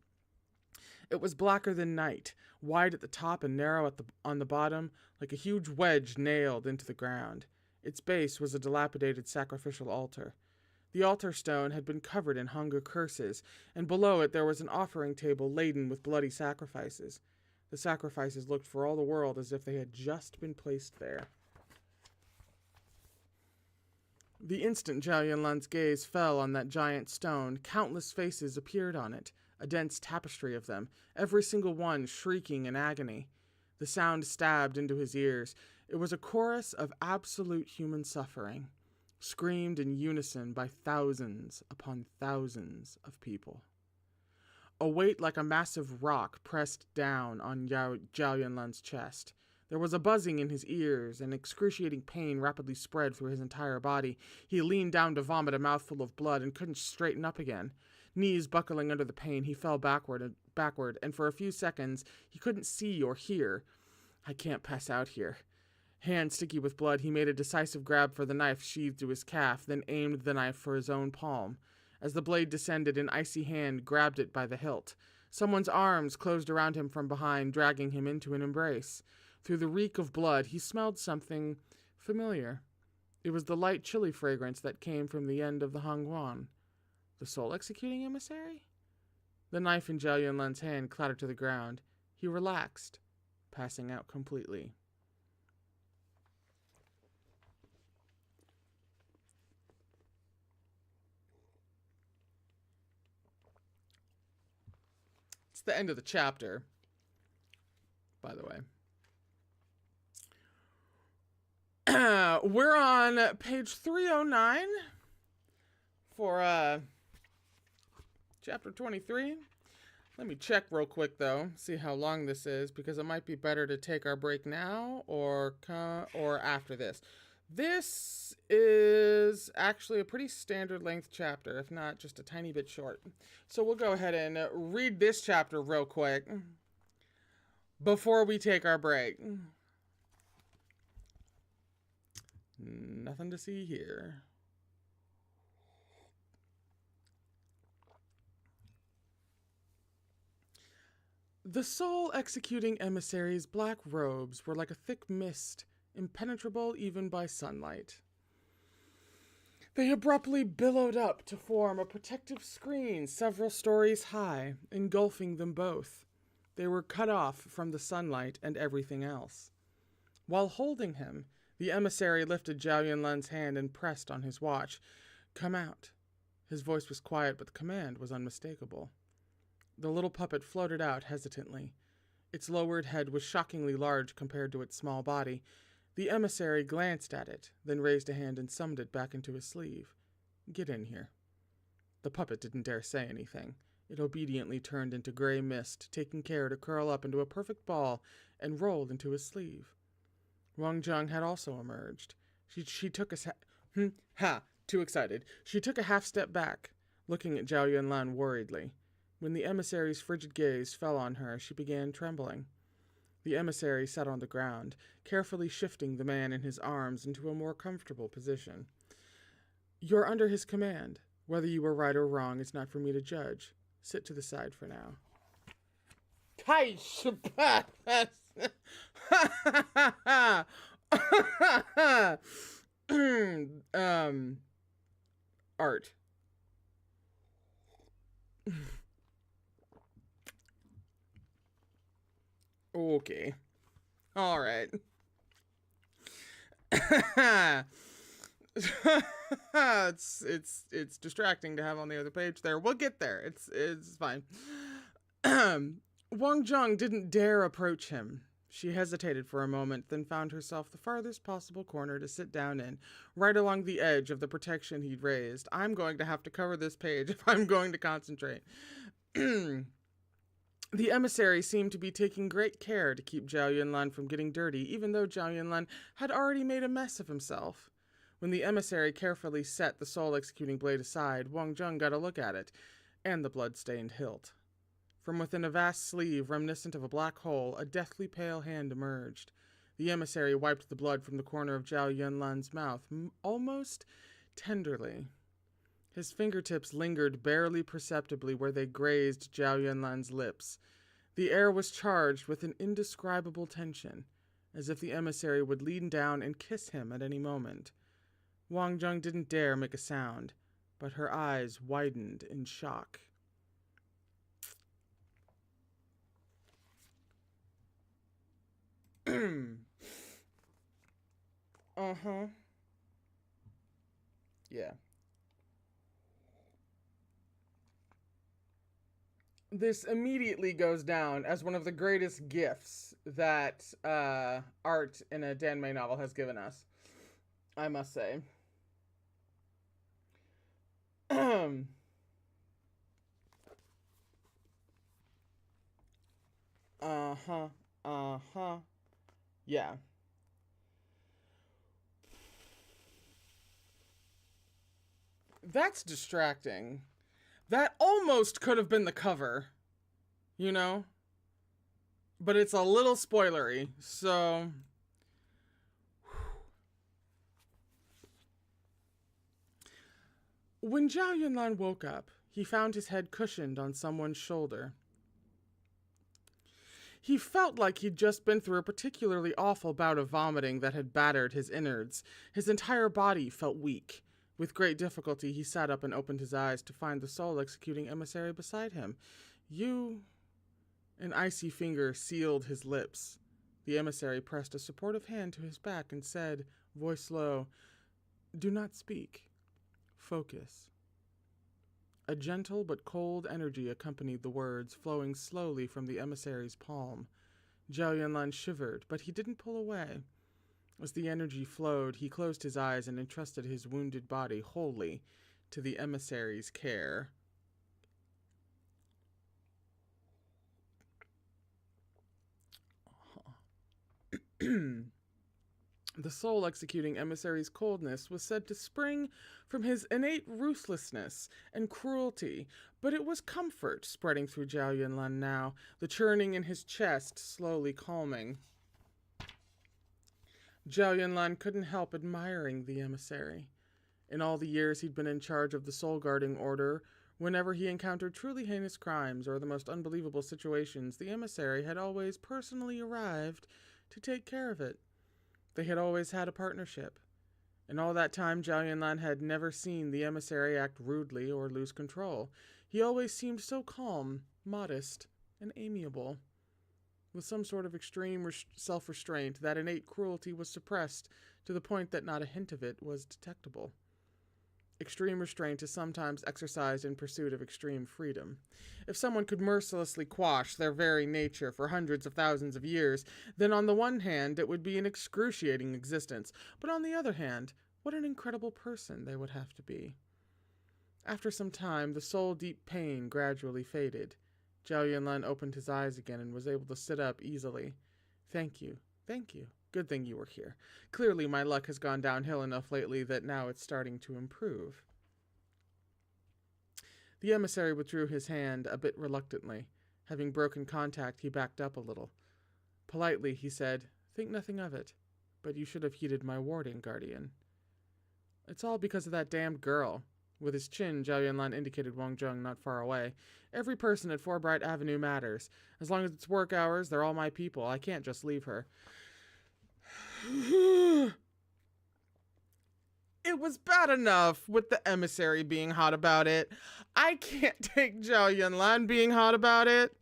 It was blacker than night, wide at the top and narrow on the bottom, like a huge wedge nailed into the ground. Its base was a dilapidated sacrificial altar. The altar stone had been covered in hunger curses, and below it there was an offering table laden with bloody sacrifices. The sacrifices looked for all the world as if they had just been placed there. The instant Zhao Yunlan's gaze fell on that giant stone, countless faces appeared on it, a dense tapestry of them, every single one shrieking in agony. The sound stabbed into his ears. It was a chorus of absolute human suffering, screamed in unison by thousands upon thousands of people. A weight like a massive rock pressed down on Zhao Yunlan's chest. There was a buzzing in his ears, and excruciating pain rapidly spread through his entire body. He leaned down to vomit a mouthful of blood and couldn't straighten up again. Knees buckling under the pain, he fell backward, and for a few seconds he couldn't see or hear. "I can't pass out here." Hand sticky with blood, he made a decisive grab for the knife sheathed to his calf, then aimed the knife for his own palm. As the blade descended, an icy hand grabbed it by the hilt. Someone's arms closed around him from behind, dragging him into an embrace. Through the reek of blood, he smelled something familiar. It was the light chili fragrance that came from the end of the hangguan. The soul-executing emissary? The knife in Zhao Yunlan's hand clattered to the ground. He relaxed, passing out completely. It's the end of the chapter, by the way. We're on page 309 for chapter 23. Let me check real quick, though, see how long this is, because it might be better to take our break now or after this. This is actually a pretty standard length chapter, if not just a tiny bit short. So we'll go ahead and read this chapter real quick before we take our break. Nothing to see here. The soul-executing emissary's black robes were like a thick mist, impenetrable even by sunlight. They abruptly billowed up to form a protective screen several stories high, engulfing them both. They were cut off from the sunlight and everything else. While holding him, the emissary lifted Zhao Yunlan's hand and pressed on his watch. "Come out." His voice was quiet, but the command was unmistakable. The little puppet floated out hesitantly. Its lowered head was shockingly large compared to its small body. The emissary glanced at it, then raised a hand and summoned it back into his sleeve. "Get in here." The puppet didn't dare say anything. It obediently turned into gray mist, taking care to curl up into a perfect ball and rolled into his sleeve. Wang Zheng had also emerged. She took too excited. She took a half step back, looking at Zhao Yunlan worriedly. When the emissary's frigid gaze fell on her, she began trembling. The emissary sat on the ground, carefully shifting the man in his arms into a more comfortable position. "You're under his command. Whether you were right or wrong is not for me to judge. Sit to the side for now." Art. Okay. All right. it's distracting to have on the other page there. We'll get there. It's fine. Wang Zheng didn't dare approach him. She hesitated for a moment, then found herself the farthest possible corner to sit down in, right along the edge of the protection he'd raised. I'm going to have to cover this page if I'm going to concentrate. The emissary seemed to be taking great care to keep Zhao Yunlan from getting dirty, even though Zhao Yunlan had already made a mess of himself. When the emissary carefully set the soul-executing blade aside, Wang Zheng got a look at it, and the blood-stained hilt. From within a vast sleeve reminiscent of a black hole, a deathly pale hand emerged. The emissary wiped the blood from the corner of Zhao Yunlan's mouth, almost tenderly. His fingertips lingered barely perceptibly where they grazed Zhao Yunlan's lips. The air was charged with an indescribable tension, as if the emissary would lean down and kiss him at any moment. Wang Zheng didn't dare make a sound, but her eyes widened in shock. Yeah. This immediately goes down as one of the greatest gifts that art in a danmei novel has given us, I must say. Yeah. That's distracting. That almost could have been the cover, you know? But it's a little spoilery, so... When Zhao Yunlan woke up, he found his head cushioned on someone's shoulder. He felt like he'd just been through a particularly awful bout of vomiting that had battered his innards. His entire body felt weak. With great difficulty, he sat up and opened his eyes to find the soul-executing emissary beside him. You... An icy finger sealed his lips. The emissary pressed a supportive hand to his back and said, voice low, "Do not speak. Focus." A gentle but cold energy accompanied the words, flowing slowly from the emissary's palm. Zhao Yunlan shivered, but he didn't pull away. As the energy flowed, he closed his eyes and entrusted his wounded body wholly to the emissary's care. The soul-executing emissary's coldness was said to spring from his innate ruthlessness and cruelty, but it was comfort spreading through Zhao Yunlan now, the churning in his chest slowly calming. Zhao Yunlan couldn't help admiring the emissary. In all the years he'd been in charge of the soul-guarding order, whenever he encountered truly heinous crimes or the most unbelievable situations, the emissary had always personally arrived to take care of it. They had always had a partnership. In all that time, Zhao Yunlan had never seen the emissary act rudely or lose control. He always seemed so calm, modest, and amiable. With some sort of extreme self-restraint, that innate cruelty was suppressed to the point that not a hint of it was detectable. Extreme restraint is sometimes exercised in pursuit of extreme freedom. If someone could mercilessly quash their very nature for hundreds of thousands of years, then on the one hand it would be an excruciating existence, but on the other hand, what an incredible person they would have to be. After some time, the soul-deep pain gradually faded. Zhao Yunlan opened his eyes again and was able to sit up easily. Thank you. Good thing you were here. Clearly my luck has gone downhill enough lately that now it's starting to improve. The emissary withdrew his hand a bit reluctantly. Having broken contact, he backed up a little. Politely, he said, "Think nothing of it, but you should have heeded my warning, Guardian." "It's all because of that damned girl." With his chin, Zhao Yunlan indicated Wang Zheng not far away. "Every person at Four Bright Avenue matters. As long as it's work hours, they're all my people. I can't just leave her." It was bad enough with the emissary being hot about it. I can't take Zhao Yunlan being hot about it.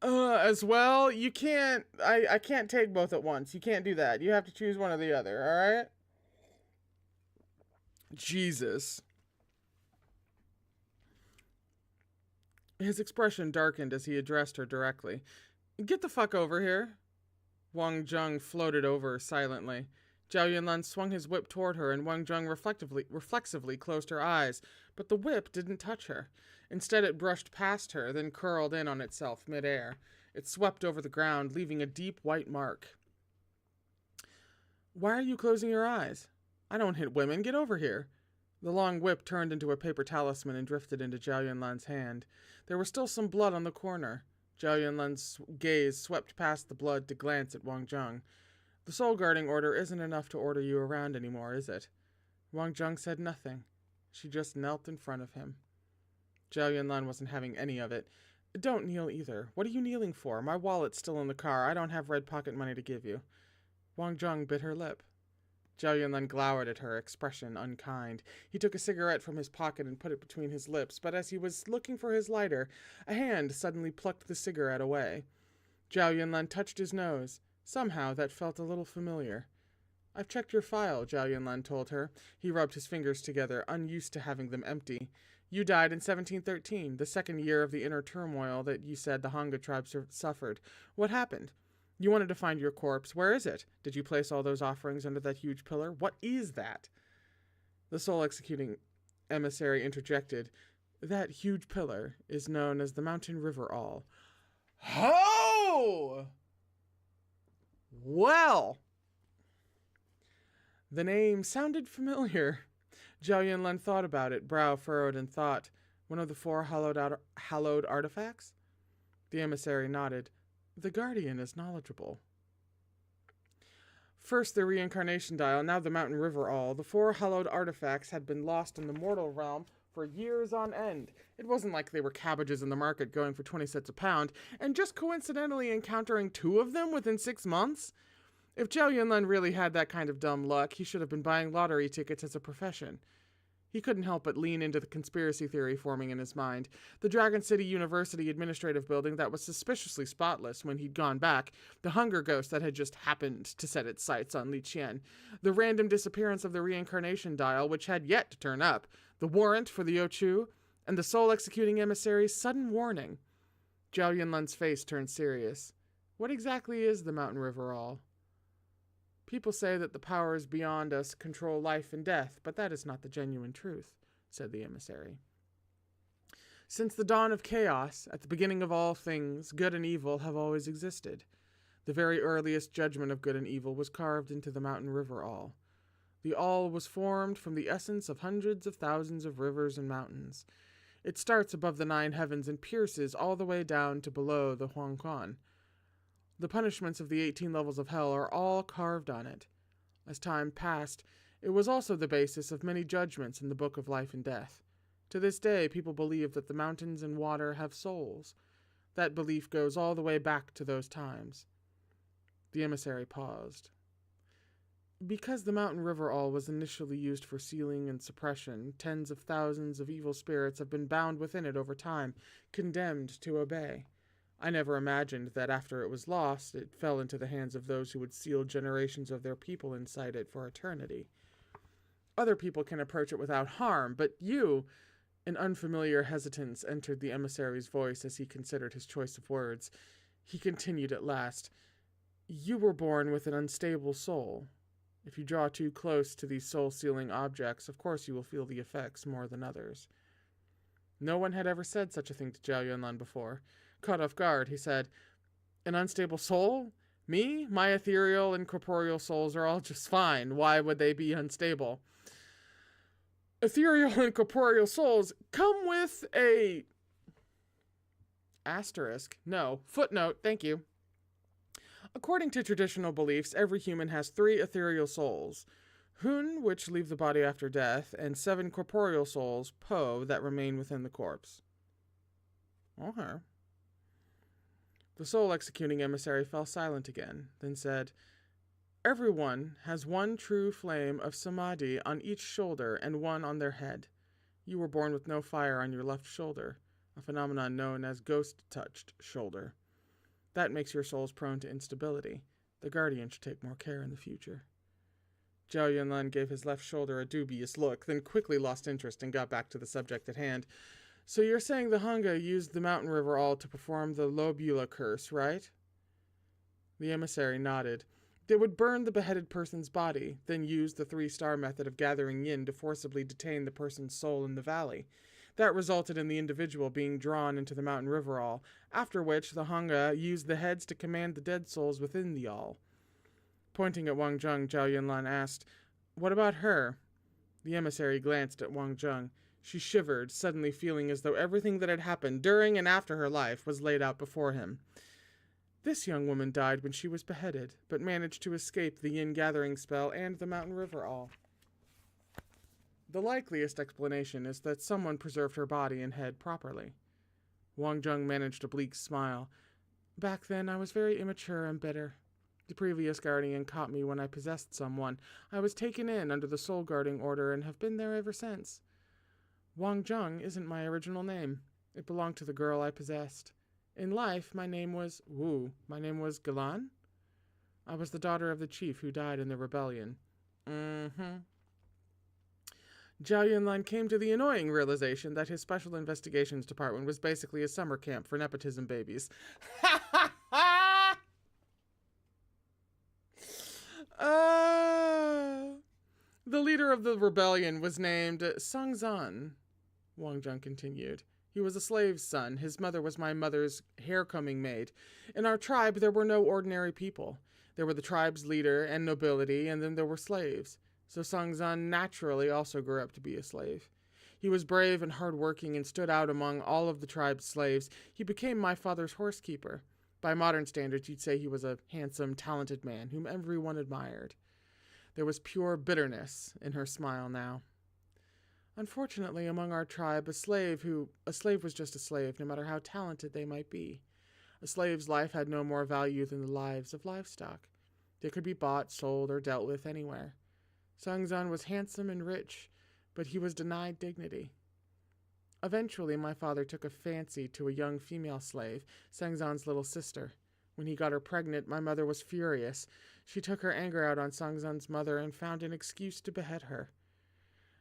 As well, you can't, I can't take both at once. You can't do that. You have to choose one or the other, alright? Jesus. His expression darkened as he addressed her directly. "Get the fuck over here." Wang Zheng floated over silently. Zhao Yunlan swung his whip toward her, and Wang Zheng reflexively closed her eyes, but the whip didn't touch her. Instead, it brushed past her, then curled in on itself midair. It swept over the ground, leaving a deep white mark. "Why are you closing your eyes? I don't hit women. Get over here." The long whip turned into a paper talisman and drifted into Zhao Yunlan's hand. There was still some blood on the corner. Zhao Yunlan's gaze swept past the blood to glance at Wang Zheng. "The soul-guarding order isn't enough to order you around anymore, is it?" Wang Zheng said nothing. She just knelt in front of him. Zhao Yunlan wasn't having any of it. "Don't kneel either. What are you kneeling for? My wallet's still in the car. I don't have red pocket money to give you." Wang Zheng bit her lip. Zhao Yunlan glowered at her, expression unkind. He took a cigarette from his pocket and put it between his lips, but as he was looking for his lighter, a hand suddenly plucked the cigarette away. Zhao Yunlan touched his nose. Somehow that felt a little familiar. "I've checked your file," Zhao Yunlan told her. He rubbed his fingers together, unused to having them empty. "You died in 1713, the second year of the inner turmoil that you said the Hanga tribe suffered. What happened? You wanted to find your corpse. Where is it? Did you place all those offerings under that huge pillar? What is that?" The soul-executing emissary interjected. "That huge pillar is known as the Mountain River All." "Ho! Well!" The name sounded familiar. Zhao Yunlan thought about it, brow furrowed in thought. "One of the 4 hallowed artifacts?" The emissary nodded. "The Guardian is knowledgeable." First the reincarnation dial, now the Mountain River All. The 4 hallowed artifacts had been lost in the mortal realm for years on end. It wasn't like they were cabbages in the market going for 20 cents a pound, and just coincidentally encountering 2 of them within 6 months. If Zhao Yunlin really had that kind of dumb luck, he should have been buying lottery tickets as a profession. He couldn't help but lean into the conspiracy theory forming in his mind. The Dragon City University administrative building that was suspiciously spotless when he'd gone back, the hunger ghost that had just happened to set its sights on Li Qian, the random disappearance of the reincarnation dial which had yet to turn up, the warrant for the Ochu, and the soul-executing emissary's sudden warning. Zhao Yunlan's face turned serious. What exactly is the Mountain River All? People say that the powers beyond us control life and death, but that is not the genuine truth, said the emissary. Since the dawn of chaos, at the beginning of all things, good and evil have always existed. The very earliest judgment of good and evil was carved into the Mountain River All. The All was formed from the essence of hundreds of thousands of rivers and mountains. It starts above the 9 heavens and pierces all the way down to below the Huangquan. The punishments of the 18 levels of hell are all carved on it. As time passed, it was also the basis of many judgments in the Book of Life and Death. To this day, people believe that the mountains and water have souls. That belief goes all the way back to those times. The emissary paused. Because the Mountain River All was initially used for sealing and suppression, tens of thousands of evil spirits have been bound within it over time, condemned to obey. I never imagined that after it was lost, it fell into the hands of those who would seal generations of their people inside it for eternity. Other people can approach it without harm, but you... An unfamiliar hesitance entered the emissary's voice as he considered his choice of words. He continued at last, You were born with an unstable soul. If you draw too close to these soul-sealing objects, of course you will feel the effects more than others. No one had ever said such a thing to Zhao Yunlan before. Caught off guard, he said, An unstable soul? Me? My ethereal and corporeal souls are all just fine. Why would they be unstable? Ethereal and corporeal souls come with a... asterisk. No. Footnote. Thank you. According to traditional beliefs, every human has 3 ethereal souls. Hun, which leave the body after death, and 7 corporeal souls, Po, that remain within the corpse. Okay. The soul-executing emissary fell silent again, then said, Everyone has 1 true flame of samadhi on each shoulder and 1 on their head. You were born with no fire on your left shoulder, a phenomenon known as ghost-touched shoulder. That makes your souls prone to instability. The guardian should take more care in the future. Zhao Yunlan gave his left shoulder a dubious look, then quickly lost interest and got back to the subject at hand. So you're saying the Hanga used the Mountain River All to perform the Lobula curse, right? The emissary nodded. They would burn the beheaded person's body, then use the 3-star method of gathering yin to forcibly detain the person's soul in the valley. That resulted in the individual being drawn into the Mountain River All, after which the Hanga used the heads to command the dead souls within the All. Pointing at Wang Zheng, Zhao Yunlan asked, What about her? The emissary glanced at Wang Zheng. She shivered, suddenly feeling as though everything that had happened during and after her life was laid out before him. This young woman died when she was beheaded, but managed to escape the yin gathering spell and the Mountain River All. The likeliest explanation is that someone preserved her body and head properly. Wang Zheng managed a bleak smile. Back then, I was very immature and bitter. The previous guardian caught me when I possessed someone. I was taken in under the soul guarding order and have been there ever since. Wang Zheng isn't my original name. It belonged to the girl I possessed. In life, my name was Galan? I was the daughter of the chief who died in the rebellion. Zhao Yunlan came to the annoying realization that his special investigations department was basically a summer camp for nepotism babies. The leader of the rebellion was named Sangzan, Wang Zheng continued. He was a slave's son. His mother was my mother's hair-combing maid. In our tribe, there were no ordinary people. There were the tribe's leader and nobility, and then there were slaves. So Sangzan naturally also grew up to be a slave. He was brave and hard-working and stood out among all of the tribe's slaves. He became my father's horsekeeper. By modern standards, you'd say he was a handsome, talented man whom everyone admired. There was pure bitterness in her smile now. Unfortunately, among our tribe, a slave was just a slave, no matter how talented they might be. A slave's life had no more value than the lives of livestock. They could be bought, sold, or dealt with anywhere. Sangzan was handsome and rich, but he was denied dignity. Eventually, my father took a fancy to a young female slave, Sangzan's little sister. When he got her pregnant, my mother was furious. She took her anger out on Sangzan's mother and found an excuse to behead her.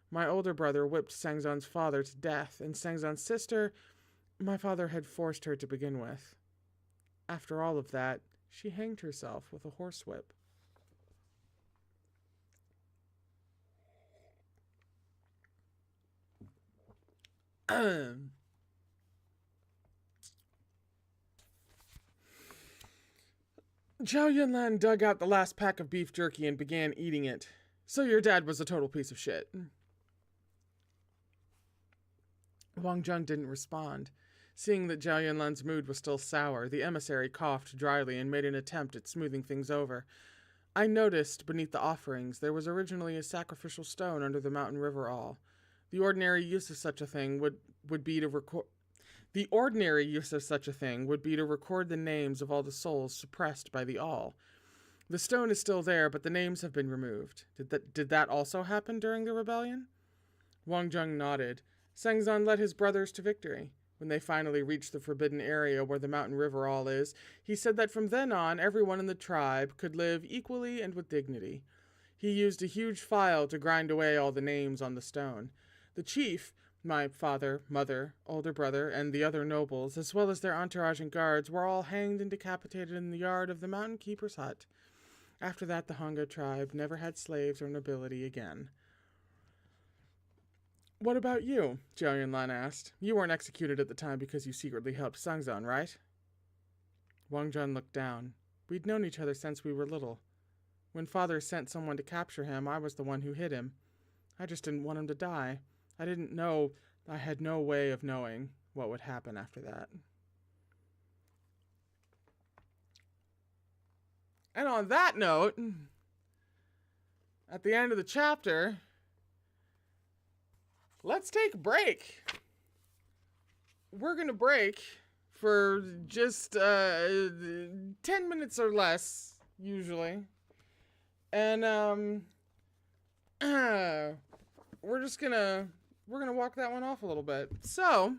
My older brother whipped Sangzan's father to death, and Sangzan's sister, my father had forced her to begin with. After all of that, she hanged herself with a horsewhip. Zhao Yunlan dug out the last pack of beef jerky and began eating it. So your dad was a total piece of shit. Wang Zheng didn't respond. Seeing that Zhao Yunlan's mood was still sour, the emissary coughed dryly and made an attempt at smoothing things over. I noticed beneath the offerings there was originally a sacrificial stone under the mountain river awl. The ordinary use of such a thing would be to record the names of all the souls suppressed by the awl. The stone is still there, but the names have been removed. Did that also happen during the rebellion? Wang Zheng nodded. Sangzan led his brothers to victory. When they finally reached the forbidden area where the mountain river awl is, he said that from then on, everyone in the tribe could live equally and with dignity. He used a huge file to grind away all the names on the stone. The chief, my father, mother, older brother, and the other nobles, as well as their entourage and guards, were all hanged and decapitated in the yard of the mountain keeper's hut. After that, the Hanga tribe never had slaves or nobility again. What about you? Zhao Yunlan asked. You weren't executed at the time because you secretly helped Sangzan, right? Wang Zheng looked down. We'd known each other since we were little. When father sent someone to capture him, I was the one who hid him. I just didn't want him to die. I had no way of knowing what would happen after that. And on that note, at the end of the chapter, let's take a break. We're going to break for just 10 minutes or less, usually. And we're gonna walk that one off a little bit. So,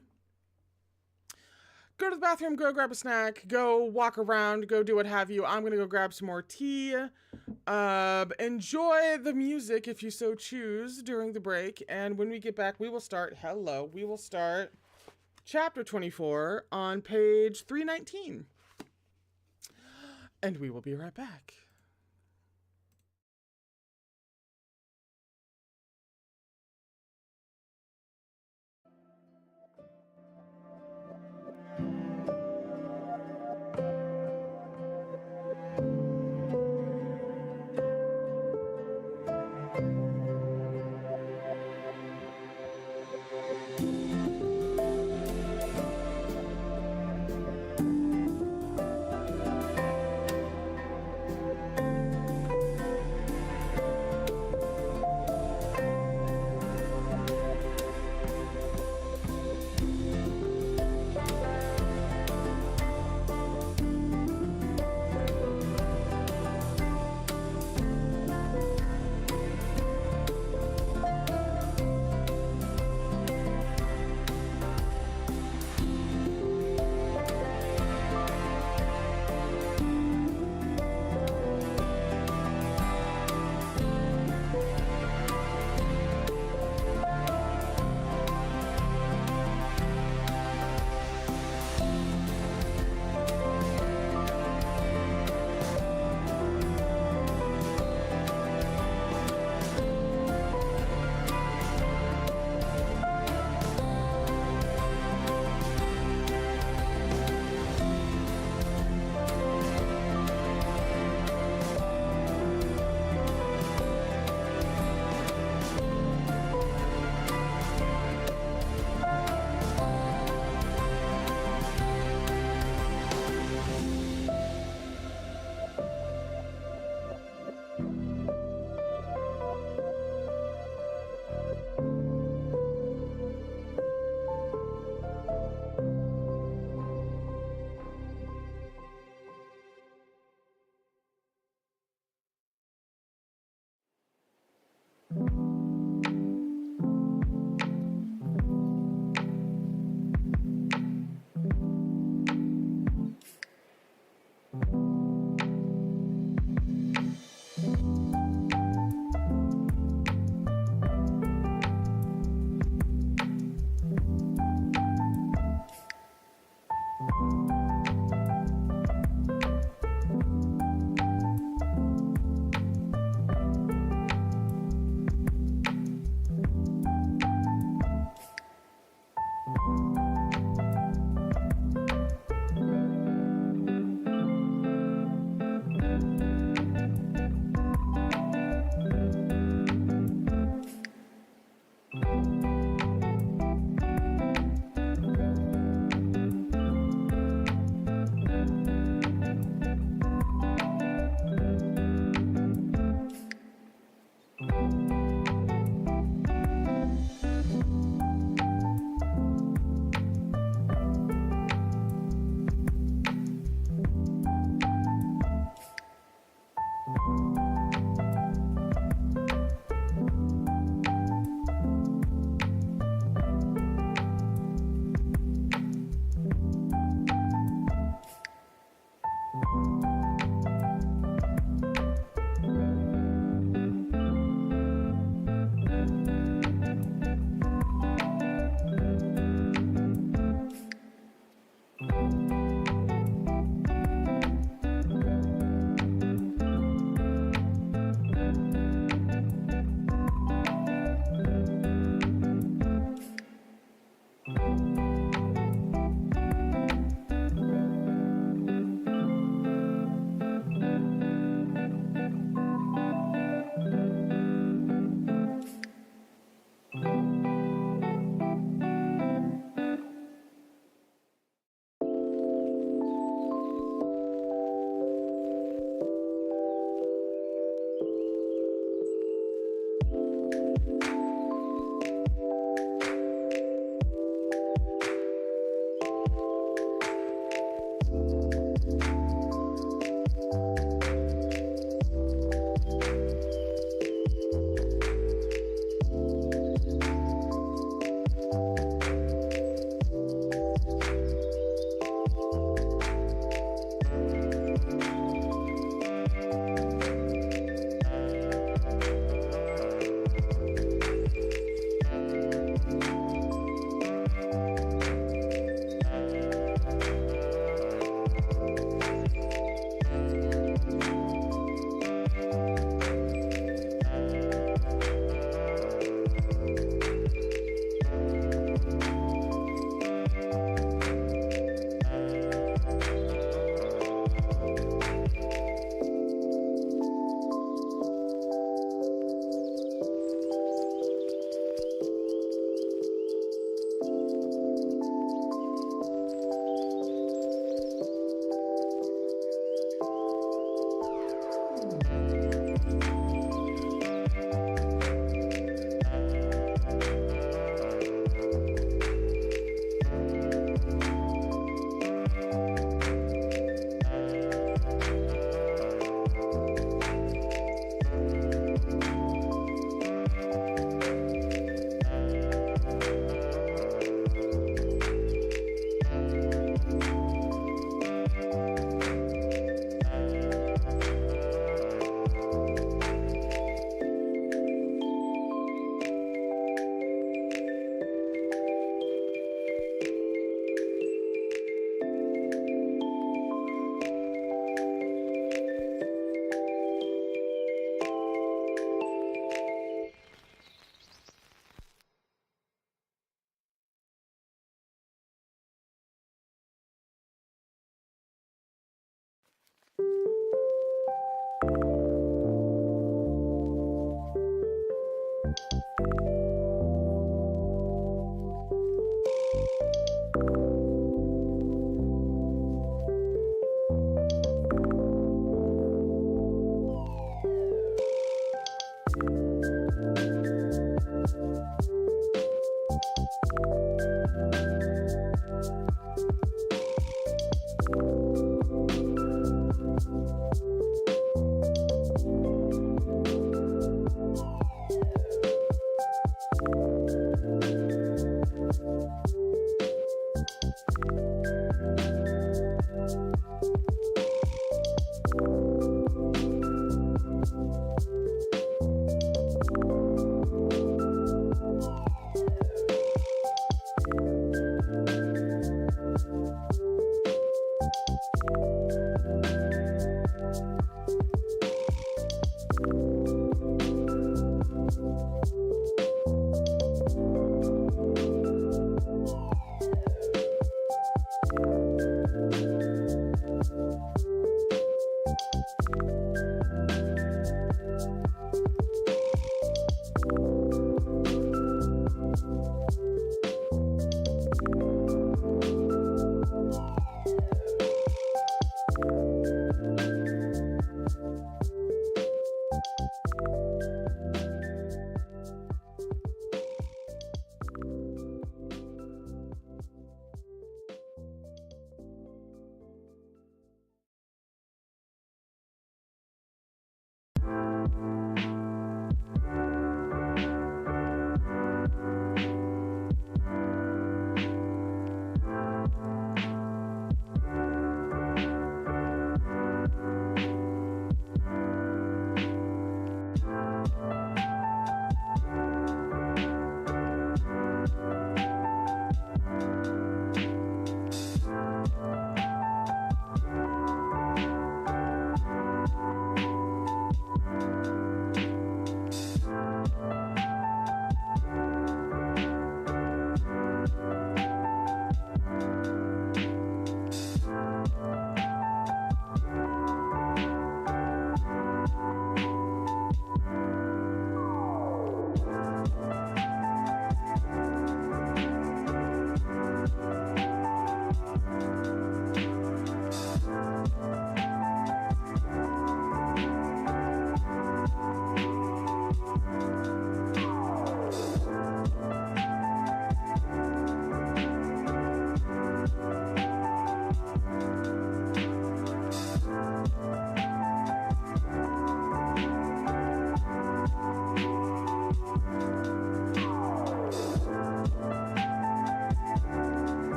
go to the bathroom, go grab a snack, go walk around, go do what have you. I'm gonna go grab some more tea. Enjoy the music if you so choose during the break. And when we get back, we will start chapter 24 on page 319. And we will be right back.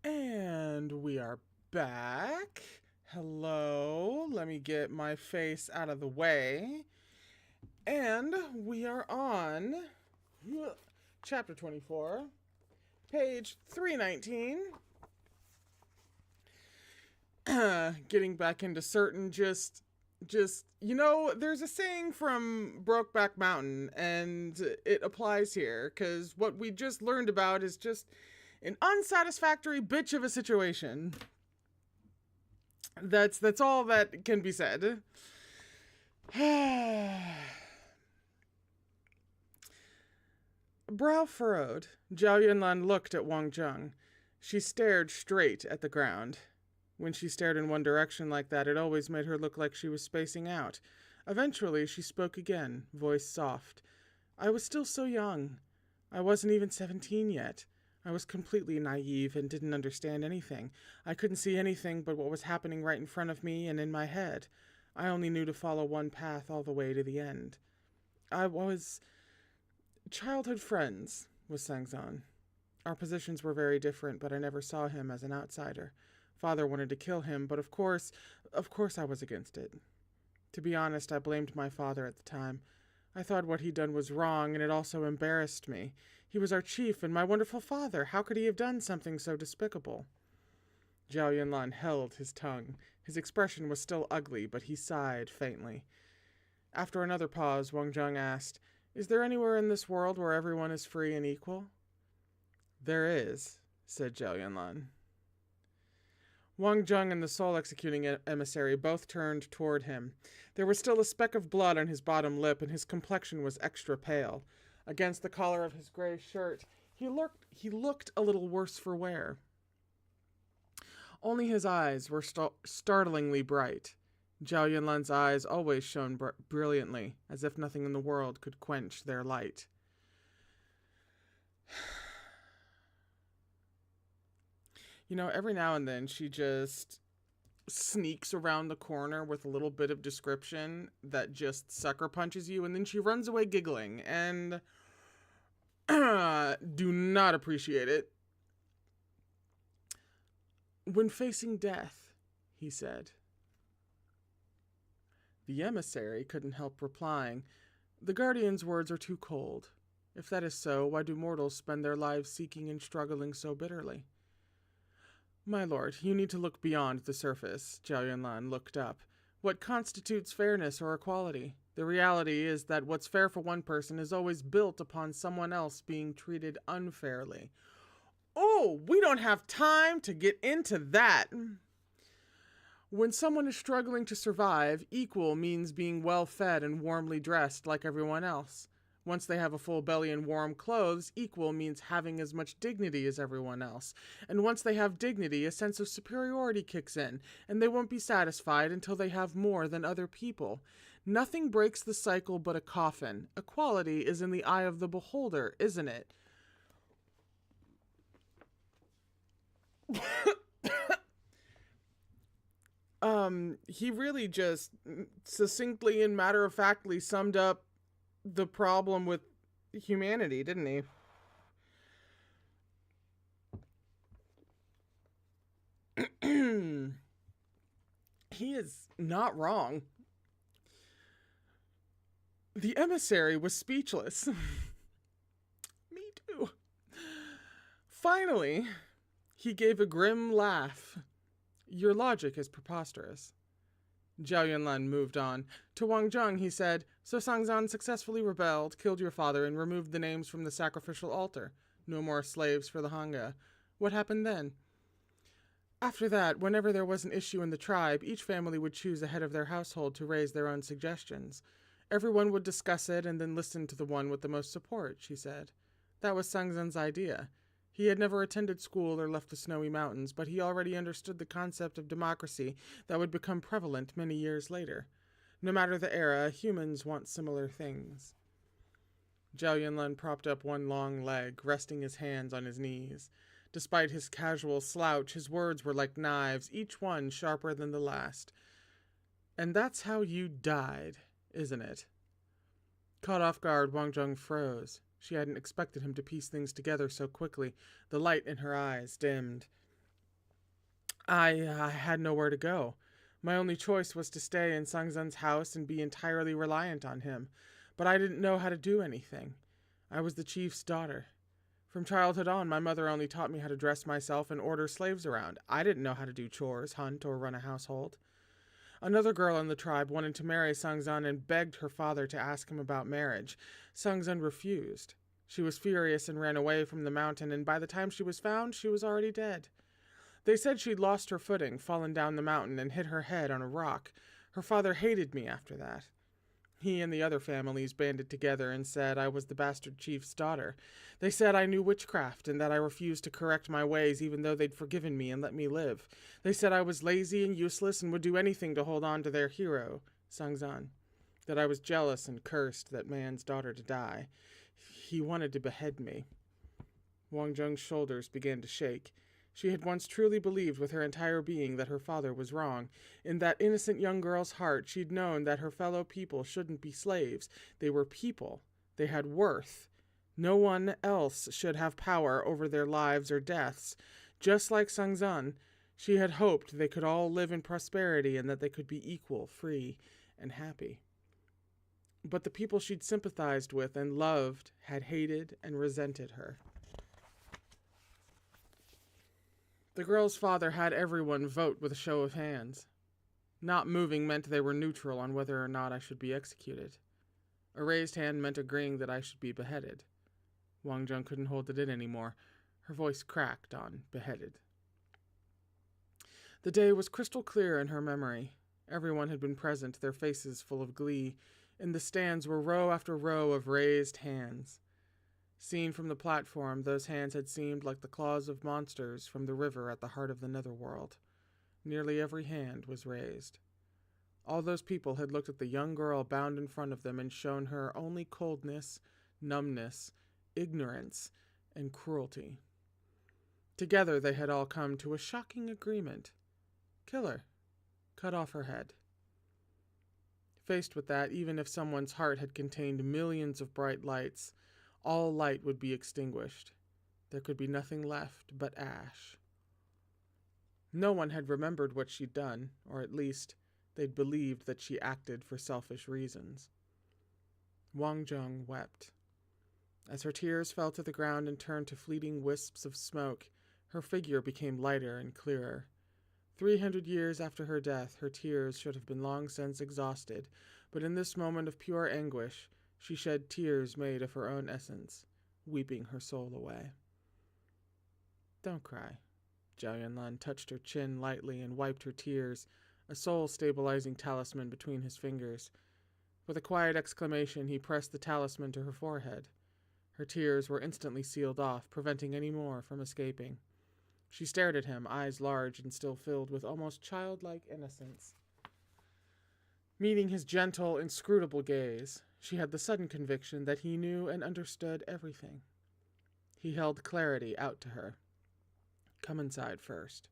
And we are back. Hello. Let me get my face out of the way. And we are on chapter 24, Page 319. Getting back into certain just there's a saying from Brokeback Mountain, and it applies here, because what we just learned about is just an unsatisfactory bitch of a situation. That's all that can be said. Brow furrowed, Zhao Yunlan looked at Wang Zheng. She stared straight at the ground. When she stared in one direction like that, it always made her look like she was spacing out. Eventually, she spoke again, voice soft. I was still so young. I wasn't even 17 yet. I was completely naive and didn't understand anything. I couldn't see anything but what was happening right in front of me and in my head. I only knew to follow one path all the way to the end. I was childhood friends with Sangzan. Our positions were very different, but I never saw him as an outsider. Father wanted to kill him, but of course I was against it. To be honest, I blamed my father at the time. I thought what he'd done was wrong, and it also embarrassed me. He was our chief and my wonderful father. How could he have done something so despicable? Zhao Yunlan held his tongue. His expression was still ugly, but he sighed faintly. After another pause, Wang Zheng asked, Is there anywhere in this world where everyone is free and equal? There is, said Zhao Yunlan. Wang Zheng and the soul-executing emissary both turned toward him. There was still a speck of blood on his bottom lip, and his complexion was extra pale. Against the collar of his gray shirt, he looked a little worse for wear. Only his eyes were startlingly bright. Zhao Yunlan's eyes always shone brilliantly, as if nothing in the world could quench their light. Every now and then she just sneaks around the corner with a little bit of description that just sucker punches you, and then she runs away giggling, and do not appreciate it. When facing death, he said. The emissary couldn't help replying, The Guardian's words are too cold. If that is so, why do mortals spend their lives seeking and struggling so bitterly? My lord, you need to look beyond the surface. Zhao Yunlan looked up. What constitutes fairness or equality? The reality is that what's fair for one person is always built upon someone else being treated unfairly. Oh, we don't have time to get into that. When someone is struggling to survive, equal means being well fed and warmly dressed like everyone else. Once they have a full belly and warm clothes, equal means having as much dignity as everyone else. And once they have dignity, a sense of superiority kicks in, and they won't be satisfied until they have more than other people. Nothing breaks the cycle but a coffin. Equality is in the eye of the beholder, isn't it? He really just succinctly and matter-of-factly summed up the problem with humanity, didn't he? He is not wrong. The emissary was speechless. Me too. Finally, he gave a grim laugh. Your logic is preposterous. Zhao Yunlan moved on. To Wang Zheng, he said, So Sangzan successfully rebelled, killed your father, and removed the names from the sacrificial altar. No more slaves for the Hanga. What happened then? After that, whenever there was an issue in the tribe, each family would choose a head of their household to raise their own suggestions. Everyone would discuss it and then listen to the one with the most support, she said. That was Sangzan's idea. He had never attended school or left the snowy mountains, but he already understood the concept of democracy that would become prevalent many years later. No matter the era, humans want similar things. Zhao Yunlan propped up one long leg, resting his hands on his knees. Despite his casual slouch, his words were like knives, each one sharper than the last. And that's how you died, isn't it? Caught off guard, Wang Zheng froze. She hadn't expected him to piece things together so quickly. The light in her eyes dimmed. I had nowhere to go. My only choice was to stay in Sangzan's house and be entirely reliant on him. But I didn't know how to do anything. I was the chief's daughter. From childhood on, my mother only taught me how to dress myself and order slaves around. I didn't know how to do chores, hunt, or run a household. Another girl in the tribe wanted to marry Sungzan and begged her father to ask him about marriage. Sungzan refused. She was furious and ran away from the mountain, and by the time she was found, she was already dead. They said she'd lost her footing, fallen down the mountain, and hit her head on a rock. Her father hated me after that. He and the other families banded together and said I was the bastard chief's daughter. They said I knew witchcraft and that I refused to correct my ways even though they'd forgiven me and let me live. They said I was lazy and useless and would do anything to hold on to their hero, Sungzan. That I was jealous and cursed that man's daughter to die. He wanted to behead me. Wang Zheng's shoulders began to shake. She had once truly believed with her entire being that her father was wrong. In that innocent young girl's heart, she'd known that her fellow people shouldn't be slaves. They were people. They had worth. No one else should have power over their lives or deaths. Just like Sungzan, she had hoped they could all live in prosperity and that they could be equal, free, and happy. But the people she'd sympathized with and loved had hated and resented her. The girl's father had everyone vote with a show of hands. Not moving meant they were neutral on whether or not I should be executed. A raised hand meant agreeing that I should be beheaded. Wang Zheng couldn't hold it in anymore. Her voice cracked on beheaded. The day was crystal clear in her memory. Everyone had been present, their faces full of glee. In the stands were row after row of raised hands. Seen from the platform, those hands had seemed like the claws of monsters from the river at the heart of the netherworld. Nearly every hand was raised. All those people had looked at the young girl bound in front of them and shown her only coldness, numbness, ignorance, and cruelty. Together they had all come to a shocking agreement. Kill her. Cut off her head. Faced with that, even if someone's heart had contained millions of bright lights, all light would be extinguished. There could be nothing left but ash. No one had remembered what she'd done, or at least they'd believed that she acted for selfish reasons. Wang Zheng wept. As her tears fell to the ground and turned to fleeting wisps of smoke, her figure became lighter and clearer. 300 years after her death, her tears should have been long since exhausted, but in this moment of pure anguish, she shed tears made of her own essence, weeping her soul away. Don't cry. Zhao Yunlan touched her chin lightly and wiped her tears, a soul-stabilizing talisman between his fingers. With a quiet exclamation, he pressed the talisman to her forehead. Her tears were instantly sealed off, preventing any more from escaping. She stared at him, eyes large and still filled with almost childlike innocence. Meeting his gentle, inscrutable gaze, she had the sudden conviction that he knew and understood everything. He held clarity out to her. Come inside first.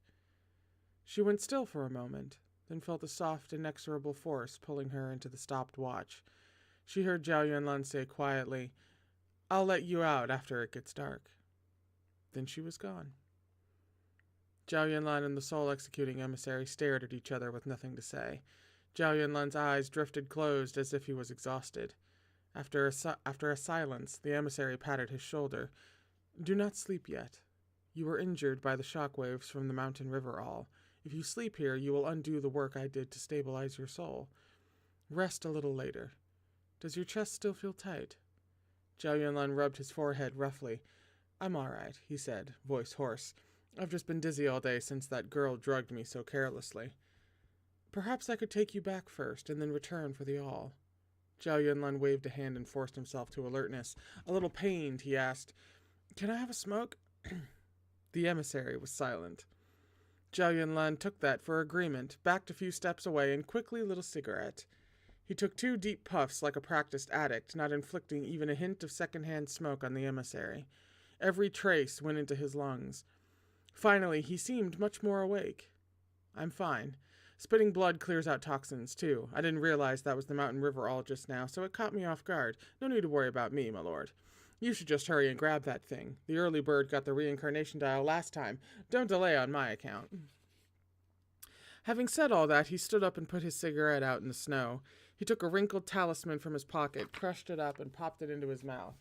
She went still for a moment, then felt a soft, inexorable force pulling her into the stopped watch. She heard Zhao Yunlan say quietly, I'll let you out after it gets dark. Then she was gone. Zhao Yunlan and the soul-executing emissary stared at each other with nothing to say. Zhao Yunlan's eyes drifted closed as if he was exhausted. After a silence, the emissary patted his shoulder. Do not sleep yet. You were injured by the shock waves from the mountain river all. If you sleep here, you will undo the work I did to stabilize your soul. Rest a little later. Does your chest still feel tight? Zhao Yunlan rubbed his forehead roughly. I'm all right, he said, voice hoarse. I've just been dizzy all day since that girl drugged me so carelessly. Perhaps I could take you back first, and then return for the all. Zhao Yunlan waved a hand and forced himself to alertness. A little pained, he asked, Can I have a smoke? The emissary was silent. Zhao Yunlan took that for agreement, backed a few steps away, and quickly lit a cigarette. He took 2 deep puffs like a practiced addict, not inflicting even a hint of second-hand smoke on the emissary. Every trace went into his lungs. Finally, he seemed much more awake. I'm fine. Spitting blood clears out toxins, too. I didn't realize that was the mountain river all just now, so it caught me off guard. No need to worry about me, my lord. You should just hurry and grab that thing. The early bird got the reincarnation dial last time. Don't delay on my account. Having said all that, he stood up and put his cigarette out in the snow. He took a wrinkled talisman from his pocket, crushed it up, and popped it into his mouth.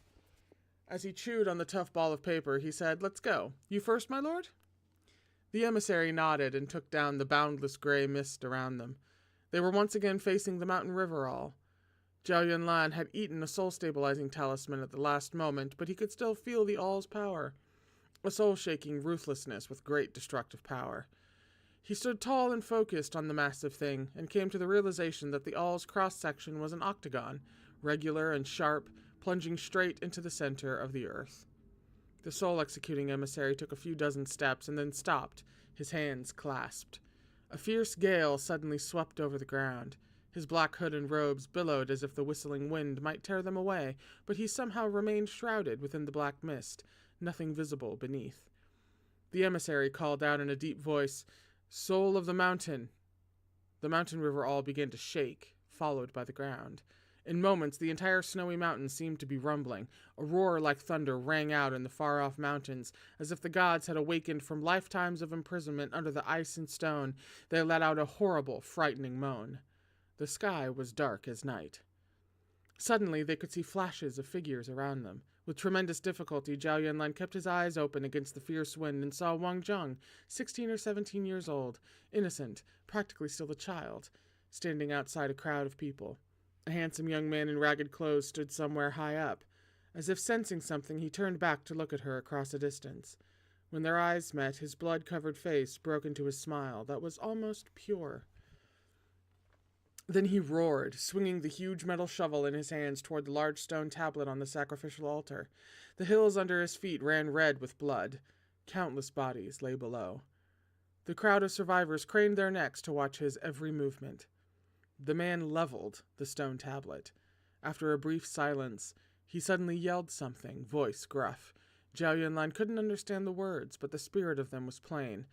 As he chewed on the tough ball of paper, he said, "Let's go. You first, my lord?" The emissary nodded and took down the boundless gray mist around them. They were once again facing the mountain river all. Zhao Yunlan had eaten a soul-stabilizing talisman at the last moment, but he could still feel the all's power. A soul-shaking ruthlessness with great destructive power. He stood tall and focused on the massive thing, and came to the realization that the all's cross-section was an octagon, regular and sharp, plunging straight into the center of the earth. The soul-executing emissary took a few dozen steps and then stopped, his hands clasped. A fierce gale suddenly swept over the ground. His black hood and robes billowed as if the whistling wind might tear them away, but he somehow remained shrouded within the black mist, nothing visible beneath. The emissary called out in a deep voice, "Soul of the mountain!" The mountain river all began to shake, followed by the ground. In moments, the entire snowy mountain seemed to be rumbling. A roar like thunder rang out in the far-off mountains, as if the gods had awakened from lifetimes of imprisonment under the ice and stone. They let out a horrible, frightening moan. The sky was dark as night. Suddenly, they could see flashes of figures around them. With tremendous difficulty, Zhao Yunlan kept his eyes open against the fierce wind and saw Wang Zheng, 16 or 17 years old, innocent, practically still a child, standing outside a crowd of people. A handsome young man in ragged clothes stood somewhere high up. As if sensing something, he turned back to look at her across a distance. When their eyes met, his blood-covered face broke into a smile that was almost pure. Then he roared, swinging the huge metal shovel in his hands toward the large stone tablet on the sacrificial altar. The hills under his feet ran red with blood. Countless bodies lay below. The crowd of survivors craned their necks to watch his every movement. The man leveled the stone tablet. After a brief silence, he suddenly yelled something, voice gruff. Zhao Yunlan couldn't understand the words, but the spirit of them was plain.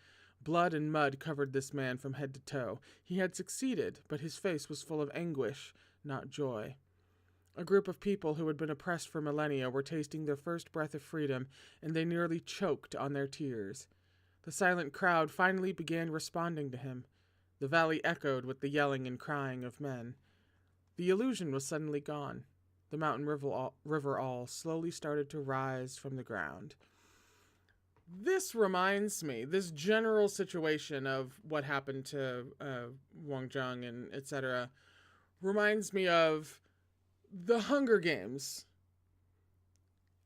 Blood and mud covered this man from head to toe. He had succeeded, but his face was full of anguish, not joy. A group of people who had been oppressed for millennia were tasting their first breath of freedom, and they nearly choked on their tears. The silent crowd finally began responding to him. The valley echoed with the yelling and crying of men. The illusion was suddenly gone. The mountain river all slowly started to rise from the ground. This reminds me, this general situation of what happened to Wang Zheng and etc. reminds me of the Hunger Games.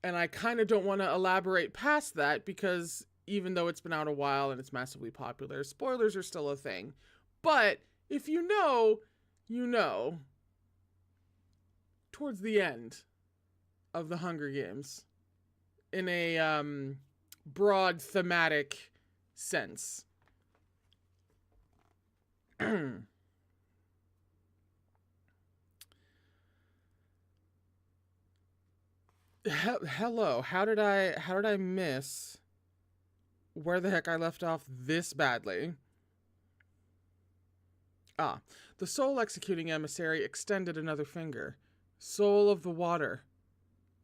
And I kind of don't want to elaborate past that because even though it's been out a while and it's massively popular, spoilers are still a thing. But if you know, you know. Towards the end of the Hunger Games, in a broad thematic sense. Hello, how did I miss where the heck I left off this badly? The soul executing emissary extended another finger. Soul of the water.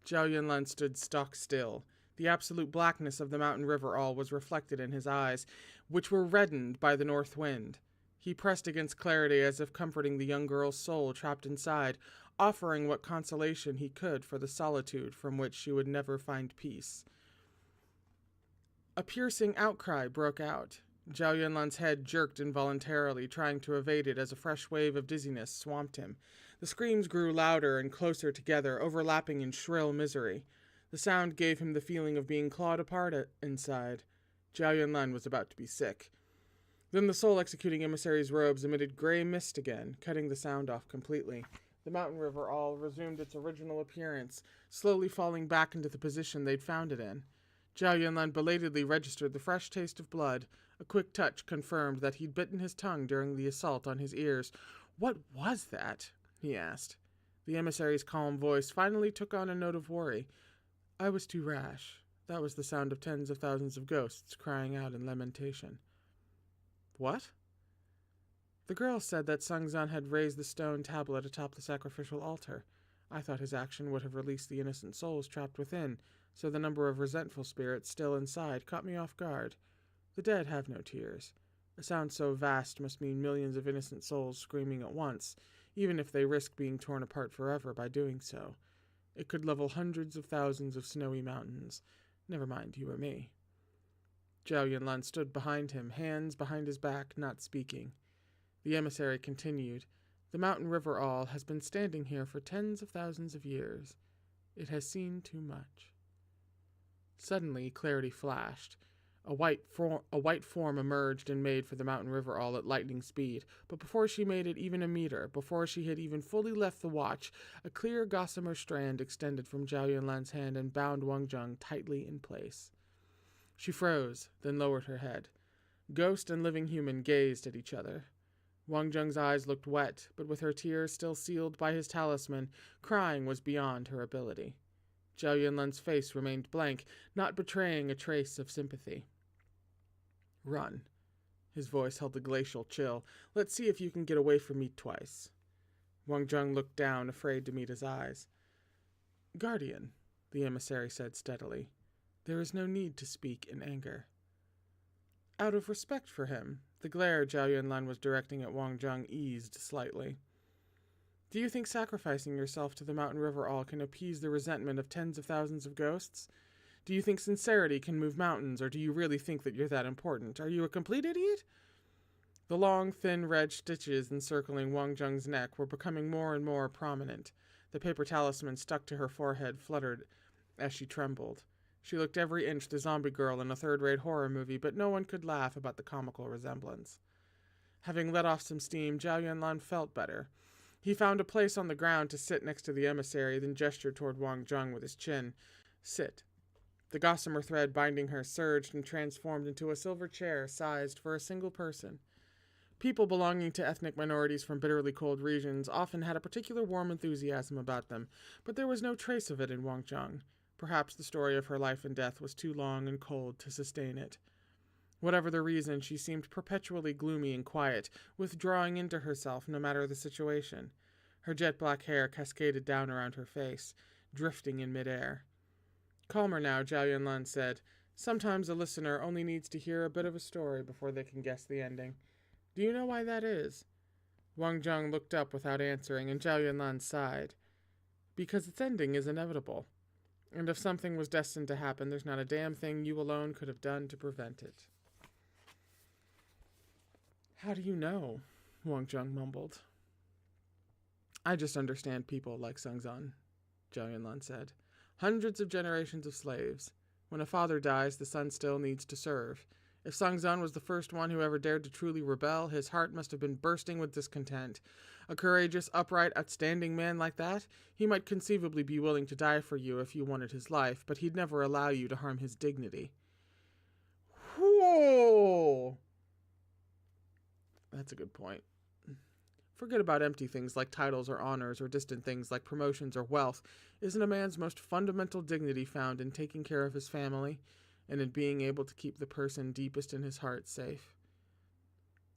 Zhao Yunlan stood stock still. The absolute blackness of the mountain river all was reflected in his eyes, which were reddened by the north wind. He pressed against clarity as if comforting the young girl's soul trapped inside, offering what consolation he could for the solitude from which she would never find peace. A piercing outcry broke out. Zhao Yunlan's head jerked involuntarily, trying to evade it as a fresh wave of dizziness swamped him. The screams grew louder and closer together, overlapping in shrill misery. The sound gave him the feeling of being clawed apart inside. Zhao Yunlan was about to be sick. Then the soul-executing emissary's robes emitted gray mist again, cutting the sound off completely. The mountain river all resumed its original appearance, slowly falling back into the position they'd found it in. Zhao Yunlan belatedly registered the fresh taste of blood. A quick touch confirmed that he'd bitten his tongue during the assault on his ears. "What was that?" he asked. The emissary's calm voice finally took on a note of worry. "I was too rash. That was the sound of tens of thousands of ghosts crying out in lamentation." "What?" "The girl said that Sungzan had raised the stone tablet atop the sacrificial altar. I thought his action would have released the innocent souls trapped within, so the number of resentful spirits still inside caught me off guard. The dead have no tears. A sound so vast must mean millions of innocent souls screaming at once, even if they risk being torn apart forever by doing so. It could level hundreds of thousands of snowy mountains. Never mind you or me. Zhao Yunlan stood behind him, hands behind his back, not speaking. The emissary continued. The mountain river all has been standing here for tens of thousands of years. It has seen too much. Suddenly, clarity flashed. A white form emerged and made for the mountain river all at lightning speed, but before she made it even a meter, before she had even fully left the watch, a clear gossamer strand extended from Zhao Yunlan's hand and bound Wang Zheng tightly in place. She froze, then lowered her head. Ghost and living human gazed at each other. Wang Zheng's eyes looked wet, but with her tears still sealed by his talisman, crying was beyond her ability. Zhao Yunlan's face remained blank, not betraying a trace of sympathy. Run. His voice held a glacial chill. Let's see if you can get away from me twice. Wang Zheng looked down, afraid to meet his eyes. Guardian, the emissary said steadily, there is no need to speak in anger. Out of respect for him, the glare Zhao Yunlan was directing at Wang Zheng eased slightly. Do you think sacrificing yourself to the mountain river all can appease the resentment of tens of thousands of ghosts? Do you think sincerity can move mountains, or do you really think that you're that important? Are you a complete idiot? The long, thin red stitches encircling Wang Zheng's neck were becoming more and more prominent. The paper talisman stuck to her forehead fluttered as she trembled. She looked every inch the zombie girl in a third-rate horror movie, but no one could laugh about the comical resemblance. Having let off some steam, Zhao Yunlan felt better. He found a place on the ground to sit next to the emissary, then gestured toward Wang Zheng with his chin. Sit. The gossamer thread binding her surged and transformed into a silver chair sized for a single person. People belonging to ethnic minorities from bitterly cold regions often had a particular warm enthusiasm about them, but there was no trace of it in Wang Zheng. Perhaps the story of her life and death was too long and cold to sustain it. Whatever the reason, she seemed perpetually gloomy and quiet, withdrawing into herself no matter the situation. Her jet-black hair cascaded down around her face, drifting in midair. Calmer now, Zhao Yunlan said, sometimes a listener only needs to hear a bit of a story before they can guess the ending. Do you know why that is? Wang Zheng looked up without answering, and Zhao Yunlan sighed. Because its ending is inevitable. And if something was destined to happen, there's not a damn thing you alone could have done to prevent it. How do you know? Wang Zheng mumbled. I just understand people like Sungzan, Zhao Yunlan said. Hundreds of generations of slaves. When a father dies, the son still needs to serve. If Sungzan was the first one who ever dared to truly rebel, his heart must have been bursting with discontent. A courageous, upright, outstanding man like that, he might conceivably be willing to die for you if you wanted his life, but he'd never allow you to harm his dignity. Whoa! That's a good point. Forget about empty things like titles or honors or distant things like promotions or wealth. Isn't a man's most fundamental dignity found in taking care of his family and in being able to keep the person deepest in his heart safe?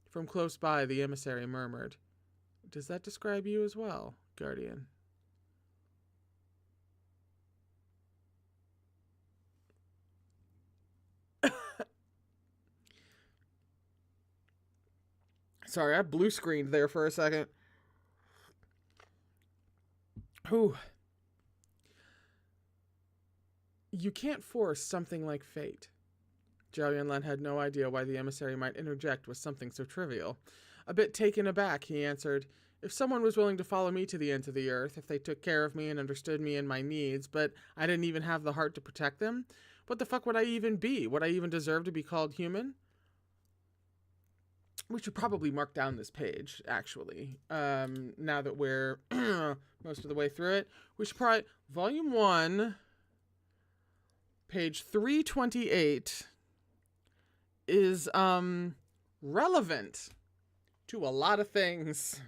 From close by, the emissary murmured, Does that describe you as well, Guardian? Sorry, I blue screened there for a second. Whew. You can't force something like fate. Zhao Yunlan had no idea why the emissary might interject with something so trivial. A bit taken aback, he answered, If someone was willing to follow me to the ends of the earth, if they took care of me and understood me and my needs, but I didn't even have the heart to protect them, what the fuck would I even be? Would I even deserve to be called human? We should probably mark down this page, actually. Now that we're most of the way through it. We should probably... Volume 1, page 328, is relevant to a lot of things.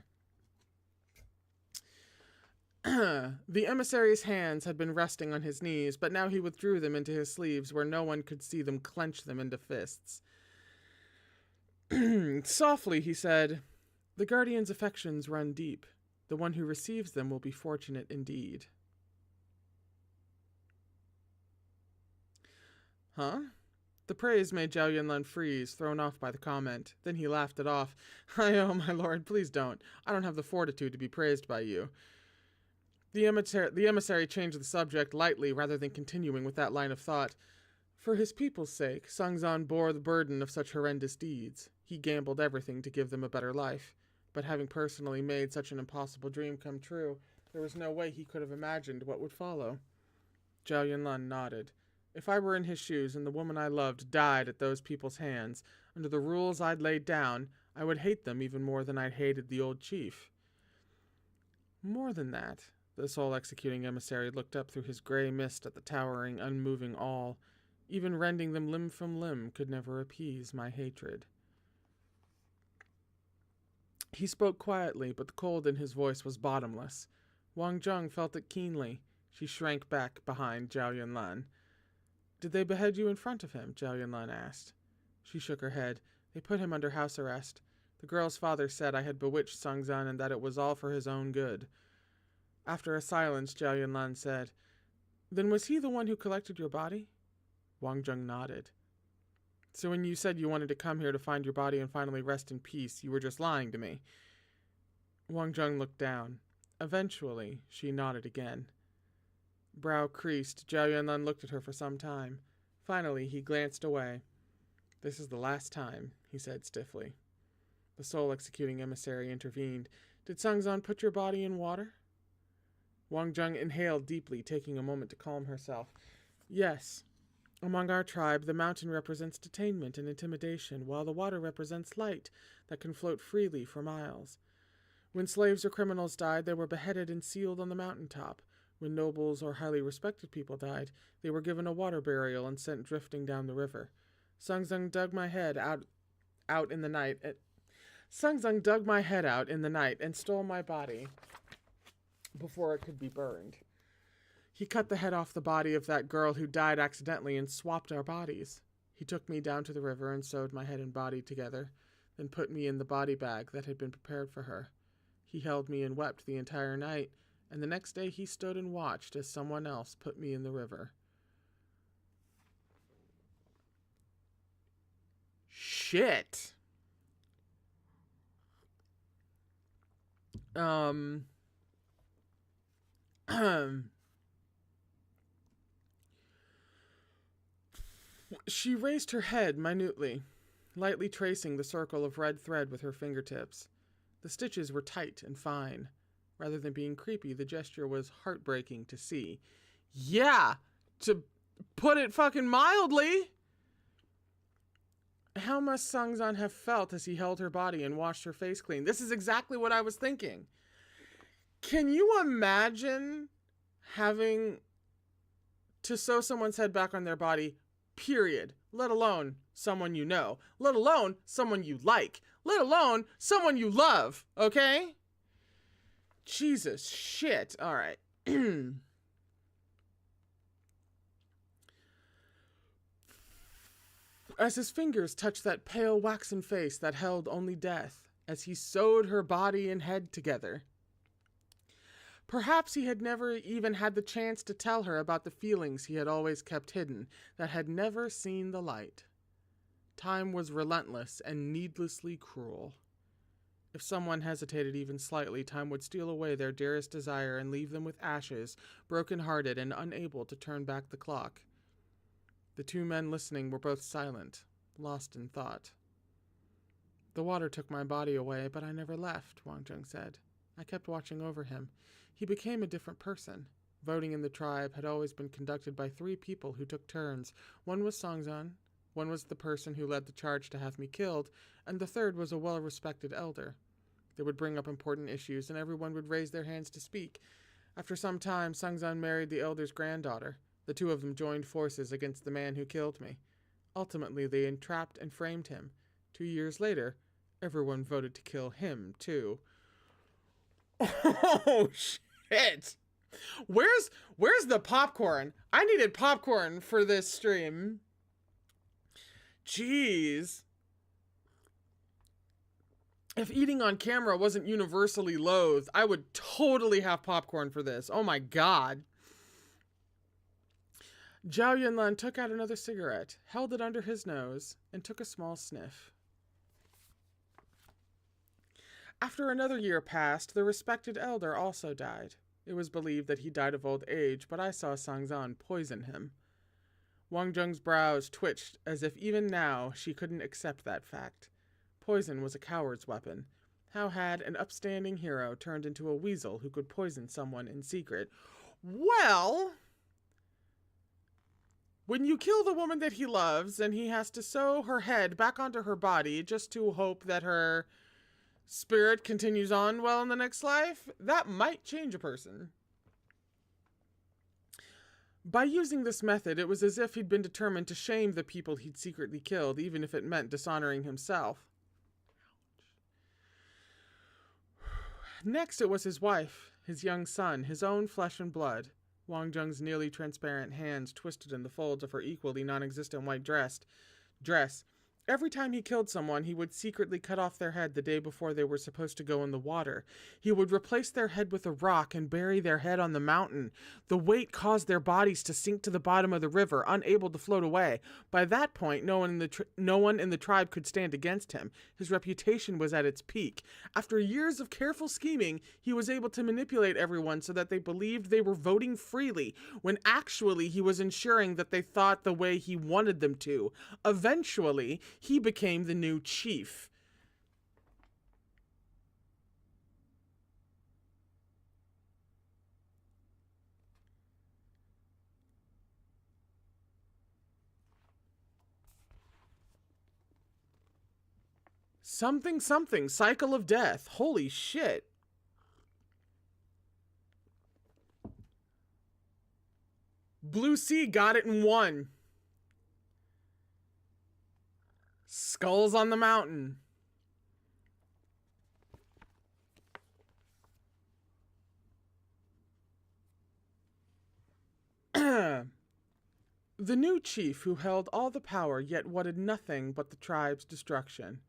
The emissary's hands had been resting on his knees, but now he withdrew them into his sleeves where no one could see them clench them into fists. Softly, he said, The Guardian's affections run deep. The one who receives them will be fortunate indeed. Huh? The praise made Zhao Yunlan freeze, thrown off by the comment. Then he laughed it off. Oh, my lord, please don't. I don't have the fortitude to be praised by you. The emissary changed the subject lightly rather than continuing with that line of thought. For his people's sake, Sungzan bore the burden of such horrendous deeds. He gambled everything to give them a better life. But having personally made such an impossible dream come true, there was no way he could have imagined what would follow. Zhao Yunlan nodded. If I were in his shoes and the woman I loved died at those people's hands, under the rules I'd laid down, I would hate them even more than I'd hated the old chief. More than that, the soul-executing emissary looked up through his gray mist at the towering, unmoving all. Even rending them limb from limb could never appease my hatred. He spoke quietly, but the cold in his voice was bottomless. Wang Zheng felt it keenly. She shrank back behind Zhao Yunlan. Did they behead you in front of him? Zhao Yunlan asked. She shook her head. They put him under house arrest. The girl's father said I had bewitched Sungzan and that it was all for his own good. After a silence, Zhao Yunlan said, Then was he the one who collected your body? Wang Zheng nodded. So when you said you wanted to come here to find your body and finally rest in peace, you were just lying to me. Wang Zheng looked down. Eventually, she nodded again. Brow creased, Zhao Yunlan looked at her for some time. Finally, he glanced away. This is the last time, he said stiffly. The soul-executing emissary intervened. Did Sungzan put your body in water? Wang Zheng inhaled deeply, taking a moment to calm herself. Yes. Among our tribe, the mountain represents detainment and intimidation, while the water represents light that can float freely for miles. When slaves or criminals died, they were beheaded and sealed on the mountaintop. When nobles or highly respected people died, they were given a water burial and sent drifting down the river. Sungzan dug my head out in the night. Sungzan dug my head out in the night and stole my body before it could be burned. He cut the head off the body of that girl who died accidentally and swapped our bodies. He took me down to the river and sewed my head and body together, then put me in the body bag that had been prepared for her. He held me and wept the entire night, and the next day he stood and watched as someone else put me in the river. Shit. She raised her head minutely, lightly tracing the circle of red thread with her fingertips. The stitches were tight and fine. Rather than being creepy, the gesture was heartbreaking to see. Yeah, to put it fucking mildly. How must Sungzan have felt as he held her body and washed her face clean? This is exactly what I was thinking. Can you imagine having to sew someone's head back on their body, period, let alone someone you know, let alone someone you like, let alone someone you love, okay? Jesus shit. All right. As his fingers touched that pale waxen face that held only death, as he sewed her body and head together. Perhaps he had never even had the chance to tell her about the feelings he had always kept hidden, that had never seen the light. Time was relentless and needlessly cruel. If someone hesitated even slightly, time would steal away their dearest desire and leave them with ashes, broken-hearted and unable to turn back the clock. The two men listening were both silent, lost in thought. The water took my body away, but I never left, Wang Zheng said. I kept watching over him. He became a different person. Voting in the tribe had always been conducted by 3 people who took turns. One was Sungzan, one was the person who led the charge to have me killed, and the third was a well-respected elder. They would bring up important issues, and everyone would raise their hands to speak. After some time, Sungzan married the elder's granddaughter. The 2 of them joined forces against the man who killed me. Ultimately, they entrapped and framed him. 2 years later, everyone voted to kill him, too. Oh, shit! Where's the popcorn? I needed popcorn for this stream. Jeez. If eating on camera wasn't universally loathed, I would totally have popcorn for this. Oh my god. Zhao Yunlan took out another cigarette, held it under his nose, and took a small sniff. After another year passed, the respected elder also died. It was believed that he died of old age, but I saw Sangzan poison him. Wang Zheng's brows twitched as if even now she couldn't accept that fact. Poison was a coward's weapon. How had an upstanding hero turned into a weasel who could poison someone in secret? Well, when you kill the woman that he loves and he has to sew her head back onto her body just to hope that her spirit continues on well in the next life, that might change a person. By using this method, it was as if he'd been determined to shame the people he'd secretly killed, even if it meant dishonoring himself. Next, it was his wife, his young son, his own flesh and blood. Wang Zheng's nearly transparent hands twisted in the folds of her equally non-existent white dress. Every time he killed someone, he would secretly cut off their head the day before they were supposed to go in the water. He would replace their head with a rock and bury their head on the mountain. The weight caused their bodies to sink to the bottom of the river, unable to float away. By that point, no one in the tribe could stand against him. His reputation was at its peak. After years of careful scheming, he was able to manipulate everyone so that they believed they were voting freely, when actually he was ensuring that they thought the way he wanted them to. Eventually, he became the new chief. Something, cycle of death. Holy shit. Blue Sea got it in one. Skulls on the mountain. The new chief who held all the power yet wanted nothing but the tribe's destruction.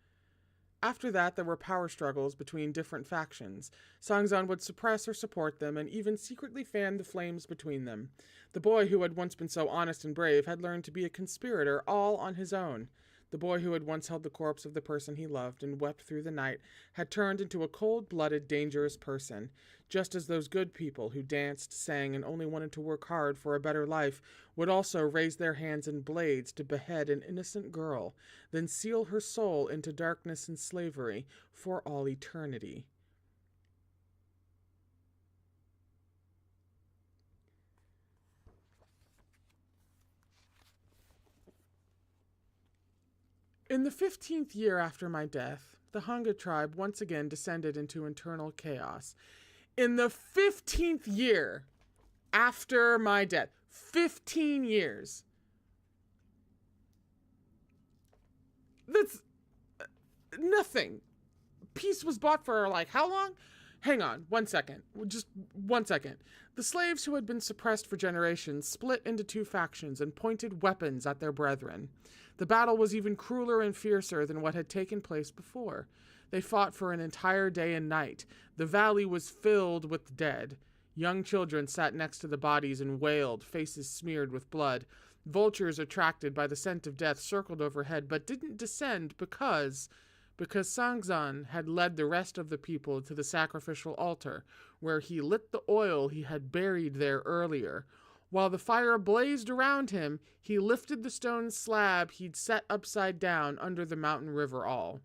After that, there were power struggles between different factions. Sangzan would suppress or support them and even secretly fan the flames between them. The boy who had once been so honest and brave had learned to be a conspirator all on his own. The boy who had once held the corpse of the person he loved and wept through the night had turned into a cold-blooded, dangerous person, just as those good people who danced, sang, and only wanted to work hard for a better life would also raise their hands and blades to behead an innocent girl, then seal her soul into darkness and slavery for all eternity. In the 15th year after my death, the Hanga tribe once again descended into internal chaos. In the 15th year after my death, 15 years. That's nothing. Peace was bought for like how long? Hang on, 1 second. Just 1 second. The slaves who had been suppressed for generations split into two factions and pointed weapons at their brethren. The battle was even crueler and fiercer than what had taken place before. They fought for an entire day and night. The valley was filled with dead. Young children sat next to the bodies and wailed, faces smeared with blood. Vultures attracted by the scent of death circled overhead, but didn't descend because Sangzan had led the rest of the people to the sacrificial altar, where he lit the oil he had buried there earlier. While the fire blazed around him, he lifted the stone slab he'd set upside down under the mountain river all.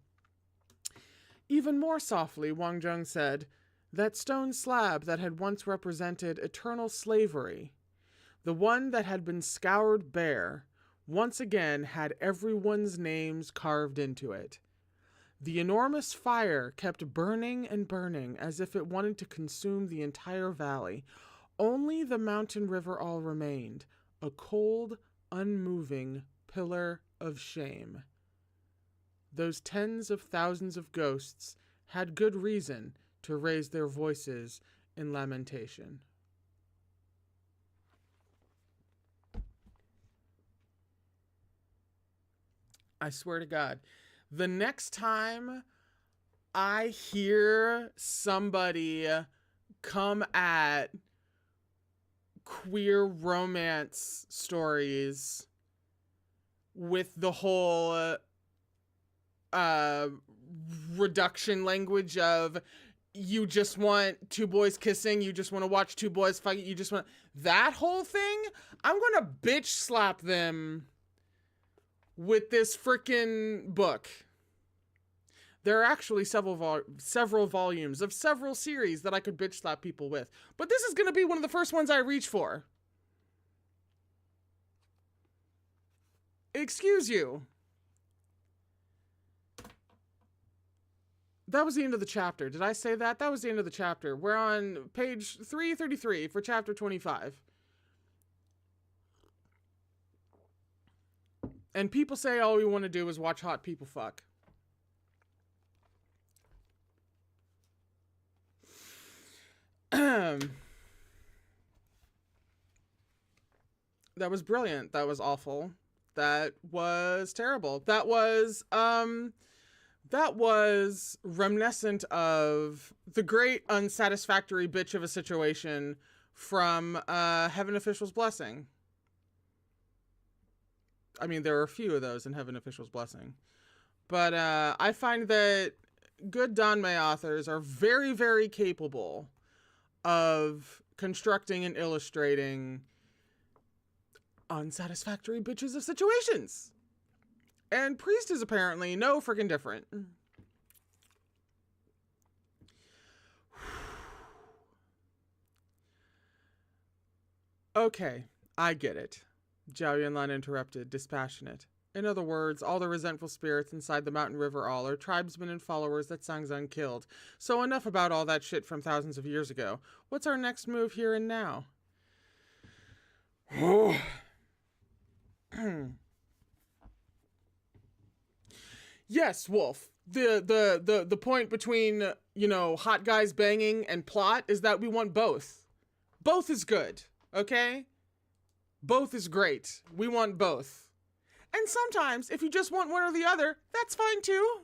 Even more softly, Wang Zheng said, "That stone slab that had once represented eternal slavery, the one that had been scoured bare, once again had everyone's names carved into it. The enormous fire kept burning and burning as if it wanted to consume the entire valley. Only the mountain river all remained, a cold, unmoving pillar of shame. Those tens of thousands of ghosts had good reason to raise their voices in lamentation." I swear to God, the next time I hear somebody come at queer romance stories with the whole reduction language of you just want two boys kissing, you just want to watch two boys fight, you just want that whole thing, I'm gonna bitch slap them with this freaking book. There are actually several volumes of several series that I could bitch slap people with, but this is gonna be one of the first ones I reach for. Excuse you. That was the end of the chapter. Did I say that? That was the end of the chapter. We're on page 333 for chapter 25. And people say all we want to do is watch hot people fuck. That was brilliant. That was awful. That was terrible. That was reminiscent of the great unsatisfactory bitch of a situation from Heaven Official's Blessing. I mean, there are a few of those in Heaven Official's Blessing. But I find that good danmei authors are very, very capable of constructing and illustrating unsatisfactory bitches of situations. And Priest is apparently no freaking different. Okay, I get it. Zhao Yunlan interrupted, dispassionate. In other words, all the resentful spirits inside the mountain river all are tribesmen and followers that Sangzang killed. So enough about all that shit from thousands of years ago. What's our next move here and now? Yes, Wolf. The point between, you know, hot guys banging and plot is that we want both. Both is good, okay? Both is great. We want both. And sometimes, if you just want one or the other, that's fine too.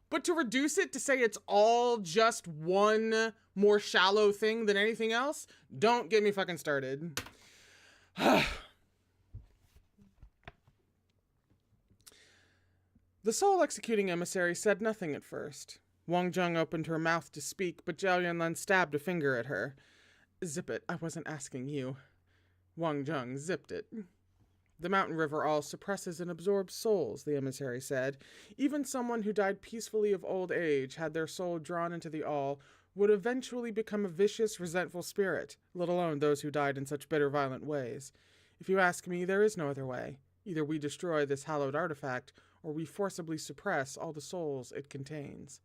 But to reduce it to say it's all just one more shallow thing than anything else, don't get me fucking started. The soul-executing emissary said nothing at first. Wang Zheng opened her mouth to speak, but Zhao Yunlan stabbed a finger at her. Zip it, I wasn't asking you. Wang Zheng zipped it. The mountain river all suppresses and absorbs souls, the emissary said. Even someone who died peacefully of old age, had their soul drawn into the all, would eventually become a vicious, resentful spirit, let alone those who died in such bitter, violent ways. If you ask me, there is no other way. Either we destroy this hallowed artifact, or we forcibly suppress all the souls it contains.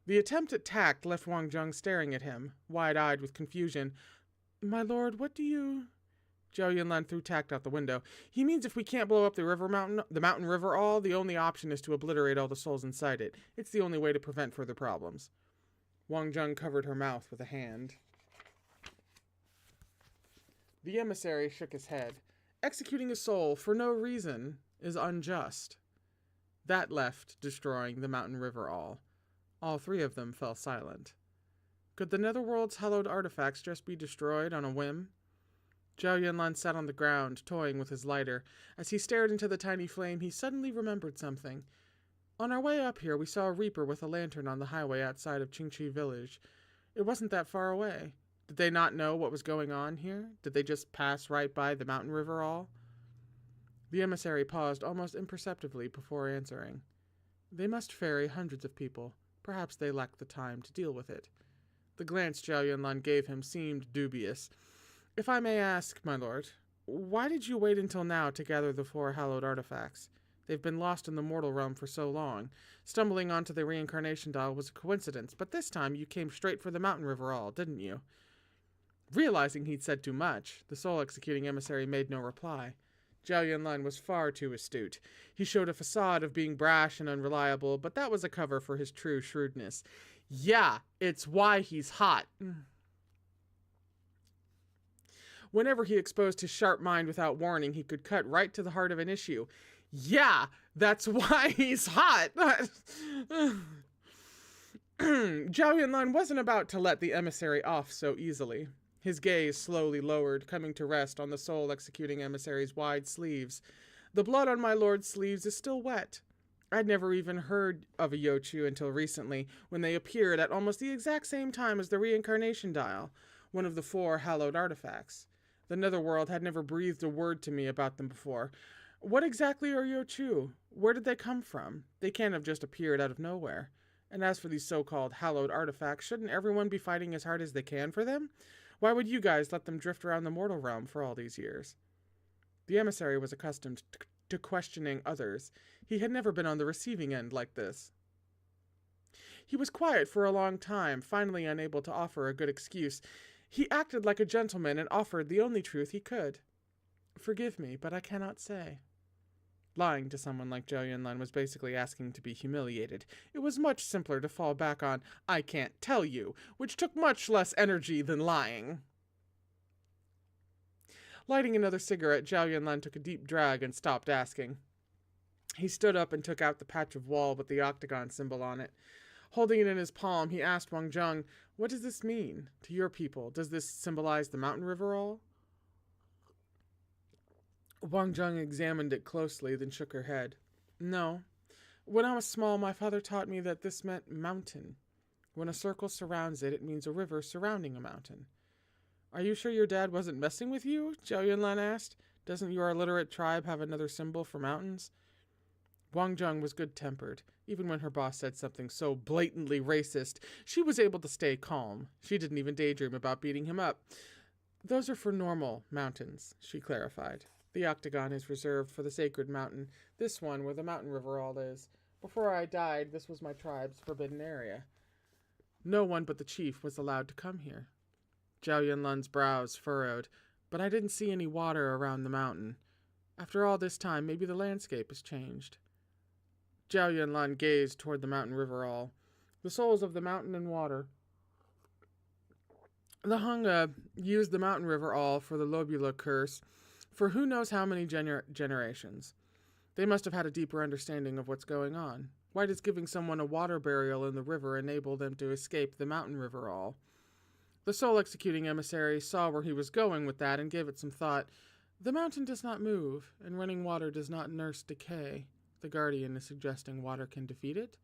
The attempt at tact left Wang Zheng staring at him, wide-eyed with confusion. My lord, what do you... Zhao Yunlan threw tact out the window. He means if we can't blow up the mountain river all, the only option is to obliterate all the souls inside it. It's the only way to prevent further problems. Wang Zheng covered her mouth with a hand. The emissary shook his head. Executing a soul for no reason is unjust. That left destroying the mountain river all. All three of them fell silent. Could the netherworld's hallowed artifacts just be destroyed on a whim? Zhao Yunlan sat on the ground, toying with his lighter. As he stared into the tiny flame, he suddenly remembered something. On our way up here, we saw a reaper with a lantern on the highway outside of Qingqi village. It wasn't that far away. Did they not know what was going on here? Did they just pass right by the mountain river all? The emissary paused almost imperceptibly before answering. They must ferry hundreds of people. Perhaps they lacked the time to deal with it. The glance Zhao Yunlan gave him seemed dubious. If I may ask, my lord, why did you wait until now to gather the 4 hallowed artifacts? They've been lost in the mortal realm for so long. Stumbling onto the reincarnation dial was a coincidence, but this time you came straight for the mountain river all, didn't you? Realizing he'd said too much, the soul-executing emissary made no reply. Zhao Yunlan was far too astute. He showed a facade of being brash and unreliable, but that was a cover for his true shrewdness. Yeah, it's why he's hot. Whenever he exposed his sharp mind without warning, he could cut right to the heart of an issue. Yeah, that's why he's hot. Zhao Yunlan wasn't about to let the emissary off so easily. His gaze slowly lowered, coming to rest on the soul-executing emissary's wide sleeves. The blood on my lord's sleeves is still wet. I'd never even heard of a Yochu until recently, when they appeared at almost the exact same time as the reincarnation dial, one of the 4 hallowed artifacts. The Netherworld had never breathed a word to me about them before. What exactly are Yochu? Where did they come from? They can't have just appeared out of nowhere. And as for these so-called hallowed artifacts, shouldn't everyone be fighting as hard as they can for them? Why would you guys let them drift around the mortal realm for all these years? The emissary was accustomed to questioning others. He had never been on the receiving end like this. He was quiet for a long time, finally unable to offer a good excuse. He acted like a gentleman and offered the only truth he could. Forgive me, but I cannot say. Lying to someone like Zhao Yunlan was basically asking to be humiliated. It was much simpler to fall back on, I can't tell you, which took much less energy than lying. Lighting another cigarette, Zhao Yunlan took a deep drag and stopped asking. He stood up and took out the patch of wall with the octagon symbol on it. Holding it in his palm, he asked Wang Zheng, what does this mean to your people? Does this symbolize the mountain river all? Wang Zheng examined it closely, then shook her head. No. When I was small, my father taught me that this meant mountain. When a circle surrounds it, it means a river surrounding a mountain. Are you sure your dad wasn't messing with you? Zhao Yunlan asked. Doesn't your illiterate tribe have another symbol for mountains? Wang Zheng was good-tempered. Even when her boss said something so blatantly racist, she was able to stay calm. She didn't even daydream about beating him up. Those are for normal mountains, she clarified. The octagon is reserved for the sacred mountain, this one where the mountain river all is. Before I died, this was my tribe's forbidden area. No one but the chief was allowed to come here. Zhao Yunlan's brows furrowed, but I didn't see any water around the mountain. After all this time, maybe the landscape has changed. Zhao Yunlan gazed toward the mountain river all. The souls of the mountain and water. The Hung used the mountain river all for the Lobula curse for who knows how many generations. They must have had a deeper understanding of what's going on. Why does giving someone a water burial in the river enable them to escape the mountain river all? The soul-executing emissary saw where he was going with that and gave it some thought. The mountain does not move, and running water does not nurse decay. The guardian is suggesting water can defeat it.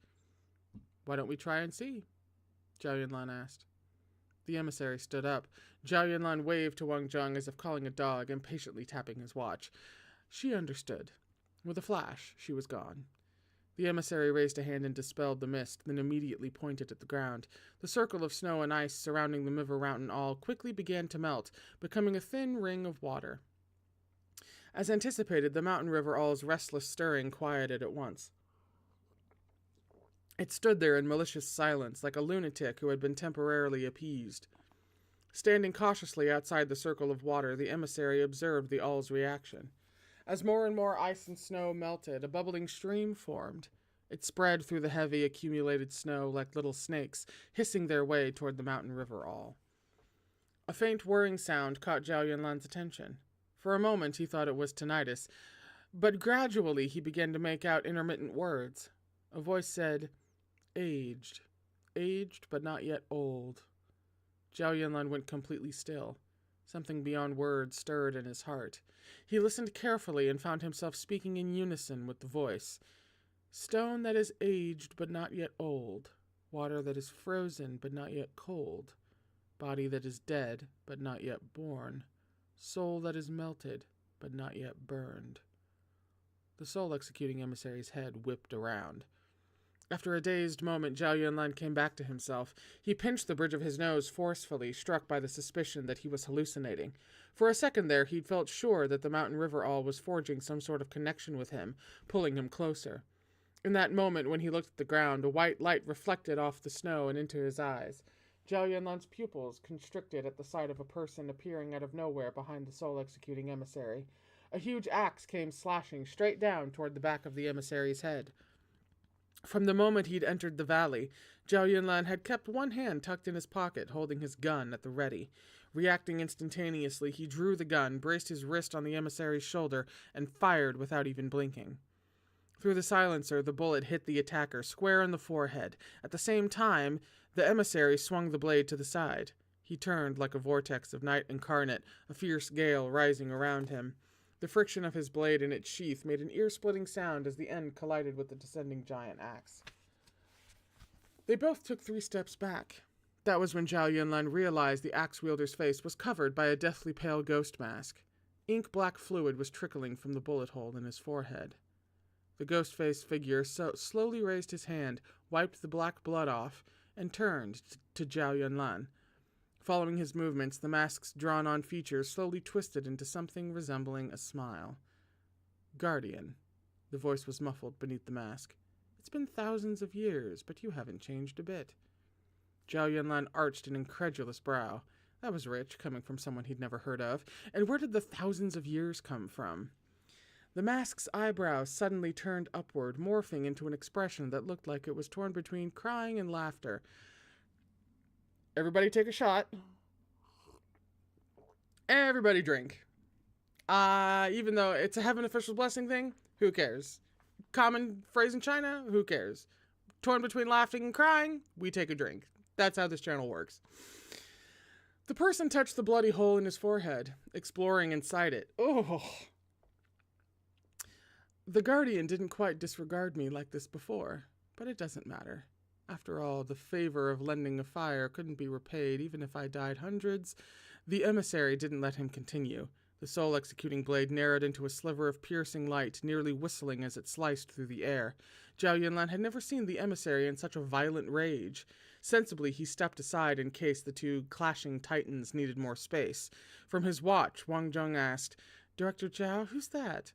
Why don't we try and see? Zhao Yunlan asked. The emissary stood up. Zhao Yunlan waved to Wang Zheng as if calling a dog, impatiently tapping his watch. She understood. With a flash, she was gone. The emissary raised a hand and dispelled the mist, then immediately pointed at the ground. The circle of snow and ice surrounding the river mountain all quickly began to melt, becoming a thin ring of water. As anticipated, the mountain river all's restless stirring quieted at once. It stood there in malicious silence, like a lunatic who had been temporarily appeased. Standing cautiously outside the circle of water, the emissary observed the all's reaction. As more and more ice and snow melted, a bubbling stream formed. It spread through the heavy, accumulated snow like little snakes, hissing their way toward the mountain river all. A faint whirring sound caught Zhao Yunlan's attention. For a moment he thought it was tinnitus, but gradually he began to make out intermittent words. A voice said, aged but not yet old. Zhao Yunlan went completely still. Something beyond words stirred in his heart. He listened carefully and found himself speaking in unison with the voice. Stone that is aged but not yet old. Water that is frozen but not yet cold. Body that is dead but not yet born. Soul that is melted but not yet burned. The soul-executing emissary's head whipped around. After a dazed moment, Zhao Yunlan came back to himself. He pinched the bridge of his nose forcefully, struck by the suspicion that he was hallucinating. For a second there, he felt sure that the mountain river all was forging some sort of connection with him, pulling him closer. In that moment, when he looked at the ground, a white light reflected off the snow and into his eyes. Zhao Yunlan's pupils constricted at the sight of a person appearing out of nowhere behind the soul-executing emissary. A huge axe came slashing straight down toward the back of the emissary's head. From the moment he'd entered the valley, Zhao Yunlan had kept one hand tucked in his pocket, holding his gun at the ready. Reacting instantaneously, he drew the gun, braced his wrist on the emissary's shoulder, and fired without even blinking. Through the silencer, the bullet hit the attacker square in the forehead. At the same time, the emissary swung the blade to the side. He turned like a vortex of night incarnate, a fierce gale rising around him. The friction of his blade in its sheath made an ear-splitting sound as the end collided with the descending giant axe. They both took 3 steps back. That was when Zhao Yunlan realized the axe-wielder's face was covered by a deathly pale ghost mask. Ink-black fluid was trickling from the bullet hole in his forehead. The ghost-faced figure slowly raised his hand, wiped the black blood off, and turned to Zhao Yunlan. Following his movements, the mask's drawn-on features slowly twisted into something resembling a smile. "Guardian." The voice was muffled beneath the mask. "It's been thousands of years, but you haven't changed a bit." Zhao Yunlan arched an incredulous brow. That was rich, coming from someone he'd never heard of. And where did the thousands of years come from? The mask's eyebrows suddenly turned upward, morphing into an expression that looked like it was torn between crying and laughter. Everybody take a shot. Everybody drink. Even though it's a heaven official blessing thing, who cares? Common phrase in China, who cares? Torn between laughing and crying, we take a drink. That's how this channel works. The person touched the bloody hole in his forehead, exploring inside it. Oh! The Guardian didn't quite disregard me like this before, but it doesn't matter. After all, the favor of lending a fire couldn't be repaid even if I died hundreds. The Emissary didn't let him continue. The soul-executing blade narrowed into a sliver of piercing light, nearly whistling as it sliced through the air. Zhao Yunlan had never seen the Emissary in such a violent rage. Sensibly, he stepped aside in case the 2 clashing titans needed more space. From his watch, Wang Zheng asked, "Director Zhao, who's that?"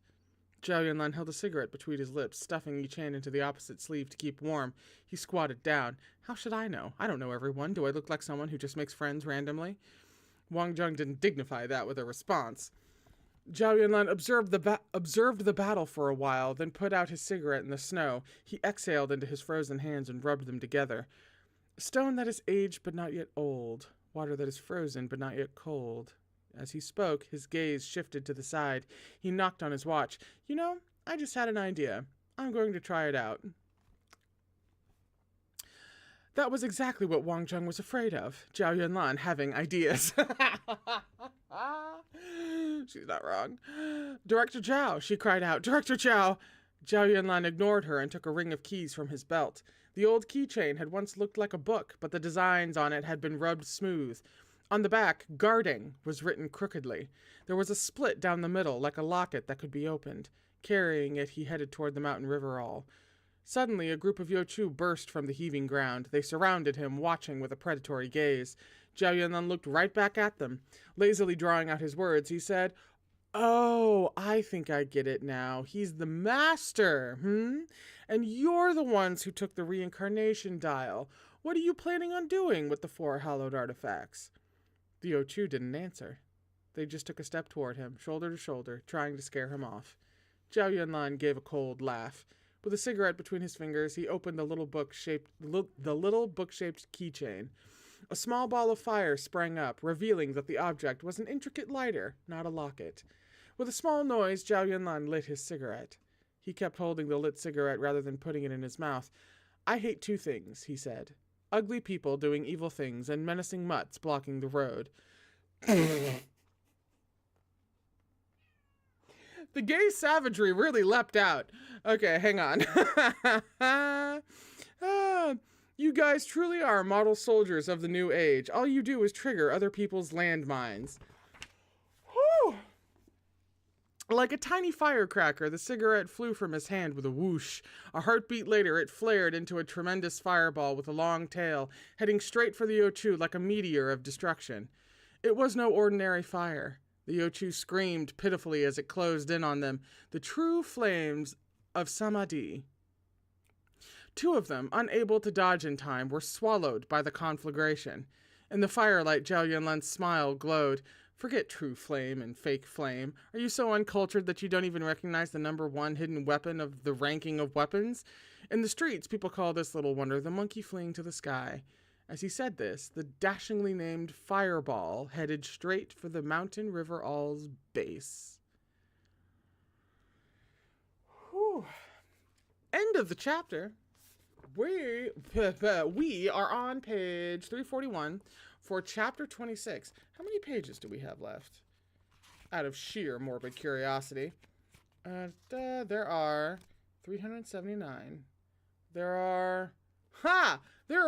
Zhao Yunlan held a cigarette between his lips, stuffing each hand into the opposite sleeve to keep warm. He squatted down. "How should I know? I don't know everyone. Do I look like someone who just makes friends randomly?" Wang Zheng didn't dignify that with a response. Zhao Yunlan observed the battle for a while, then put out his cigarette in the snow. He exhaled into his frozen hands and rubbed them together. "Stone that is aged but not yet old. Water that is frozen but not yet cold." As he spoke, his gaze shifted to the side. He knocked on his watch. "You know, I just had an idea. I'm going to try it out." That was exactly what Wang Zheng was afraid of. Zhao Yunlan having ideas. She's not wrong. "Director Zhao," she cried out. "Director Zhao!" Zhao Yunlan ignored her and took a ring of keys from his belt. The old keychain had once looked like a book, but the designs on it had been rubbed smooth. On the back, "Guarding" was written crookedly. There was a split down the middle, like a locket that could be opened. Carrying it, he headed toward the mountain river all. Suddenly, a group of Yochu burst from the heaving ground. They surrounded him, watching with a predatory gaze. Zhao Yunlan looked right back at them. Lazily drawing out his words, he said, "Oh, I think I get it now. He's the master, And you're the ones who took the reincarnation dial. What are you planning on doing with the 4 hallowed artifacts?" The Yochu didn't answer. They just took a step toward him, shoulder to shoulder, trying to scare him off. Zhao Yunlan gave a cold laugh. With a cigarette between his fingers, he opened the little book-shaped keychain. A small ball of fire sprang up, revealing that the object was an intricate lighter, not a locket. With a small noise, Zhao Yunlan lit his cigarette. He kept holding the lit cigarette rather than putting it in his mouth. "I hate 2 things, he said. Ugly people doing evil things and menacing mutts blocking the road." The gay savagery really leapt out. Okay, hang on. You guys truly are model soldiers of the new age. All you do is trigger other people's landmines. Whew. Like a tiny firecracker, the cigarette flew from his hand with a whoosh. A heartbeat later, it flared into a tremendous fireball with a long tail, heading straight for the Yochu like a meteor of destruction. It was no ordinary fire. The Yochu screamed pitifully as it closed in on them, the true flames of Samadhi. 2 of them, unable to dodge in time, were swallowed by the conflagration. In the firelight, Zhao Yunlan's smile glowed. "Forget true flame and fake flame. Are you so uncultured that you don't even recognize the number 1 hidden weapon of the ranking of weapons? In the streets, people call this little wonder the monkey fleeing to the sky." As he said this, the dashingly named fireball headed straight for the mountain river all's base. Whew. End of the chapter. We are on page 341 for chapter 26. How many pages do we have left? out of sheer morbid curiosity. There are 379. There are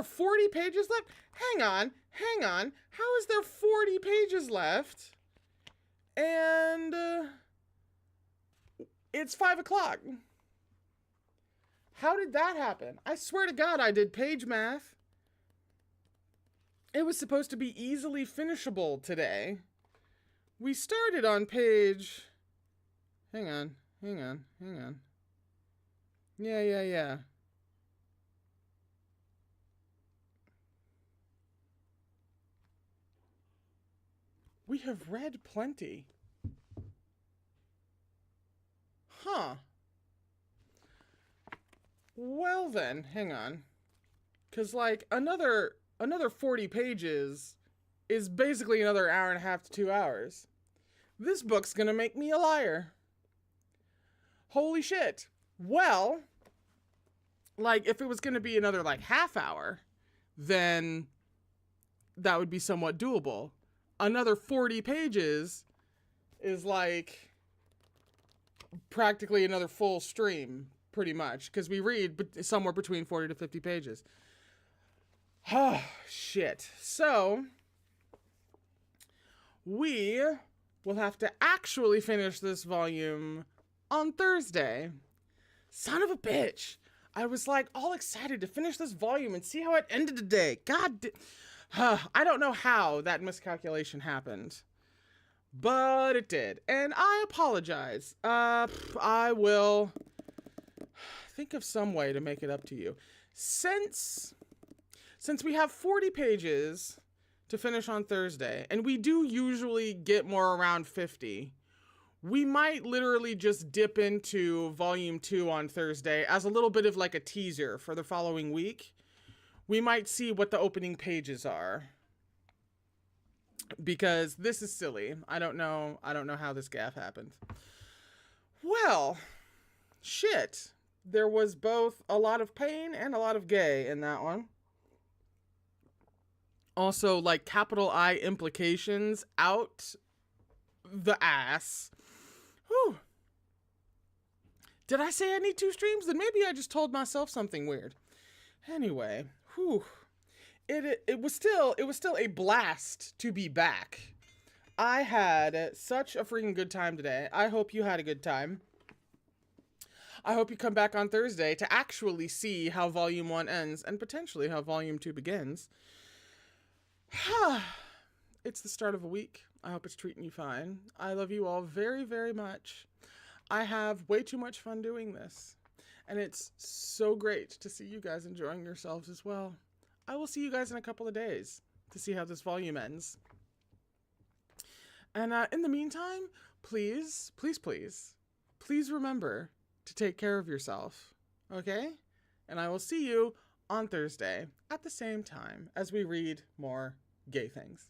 40 pages left. Hang on. How is there 40 pages left? And it's 5 o'clock. How did that happen? I swear to God, I did page math. It was supposed to be easily finishable today. We started on page... Hang on. Yeah. We have read plenty. Huh. Well then, hang on. 'Cause like another 40 pages is basically another hour and a half to 2 hours. This book's gonna make me a liar. Holy shit. Well, like if it was gonna be another like half hour, then that would be somewhat doable. Another 40 pages is like practically another full stream, pretty much, because we read somewhere between 40 to 50 pages. Shit. So, we will have to actually finish this volume on Thursday. Son of a bitch. I was like all excited to finish this volume and see how it ended today. I don't know how that miscalculation happened, but it did. And I apologize. I will think of some way to make it up to you. Since we have 40 pages to finish on Thursday, and we do usually get more around 50, we might literally just dip into volume 2 on Thursday as a little bit of like a teaser for the following week. We might see what the opening pages are, because this is silly. I don't know how this gaffe happened. Well, shit. There was both a lot of pain and a lot of gay in that one. Also, like, capital I implications out the ass. Whew. Did I say I need 2 streams? Then maybe I just told myself something weird. Anyway, whew. It was still a blast to be back. I had such a freaking good time today. I hope you had a good time. I hope you come back on Thursday to actually see how Volume 1 ends and potentially how Volume 2 begins. It's the start of a week. I hope it's treating you fine. I love you all very, very much. I have way too much fun doing this. And it's so great to see you guys enjoying yourselves as well. I will see you guys in a couple of days to see how this volume ends. And in the meantime, please remember to take care of yourself, okay? And I will see you on Thursday at the same time as we read more gay things.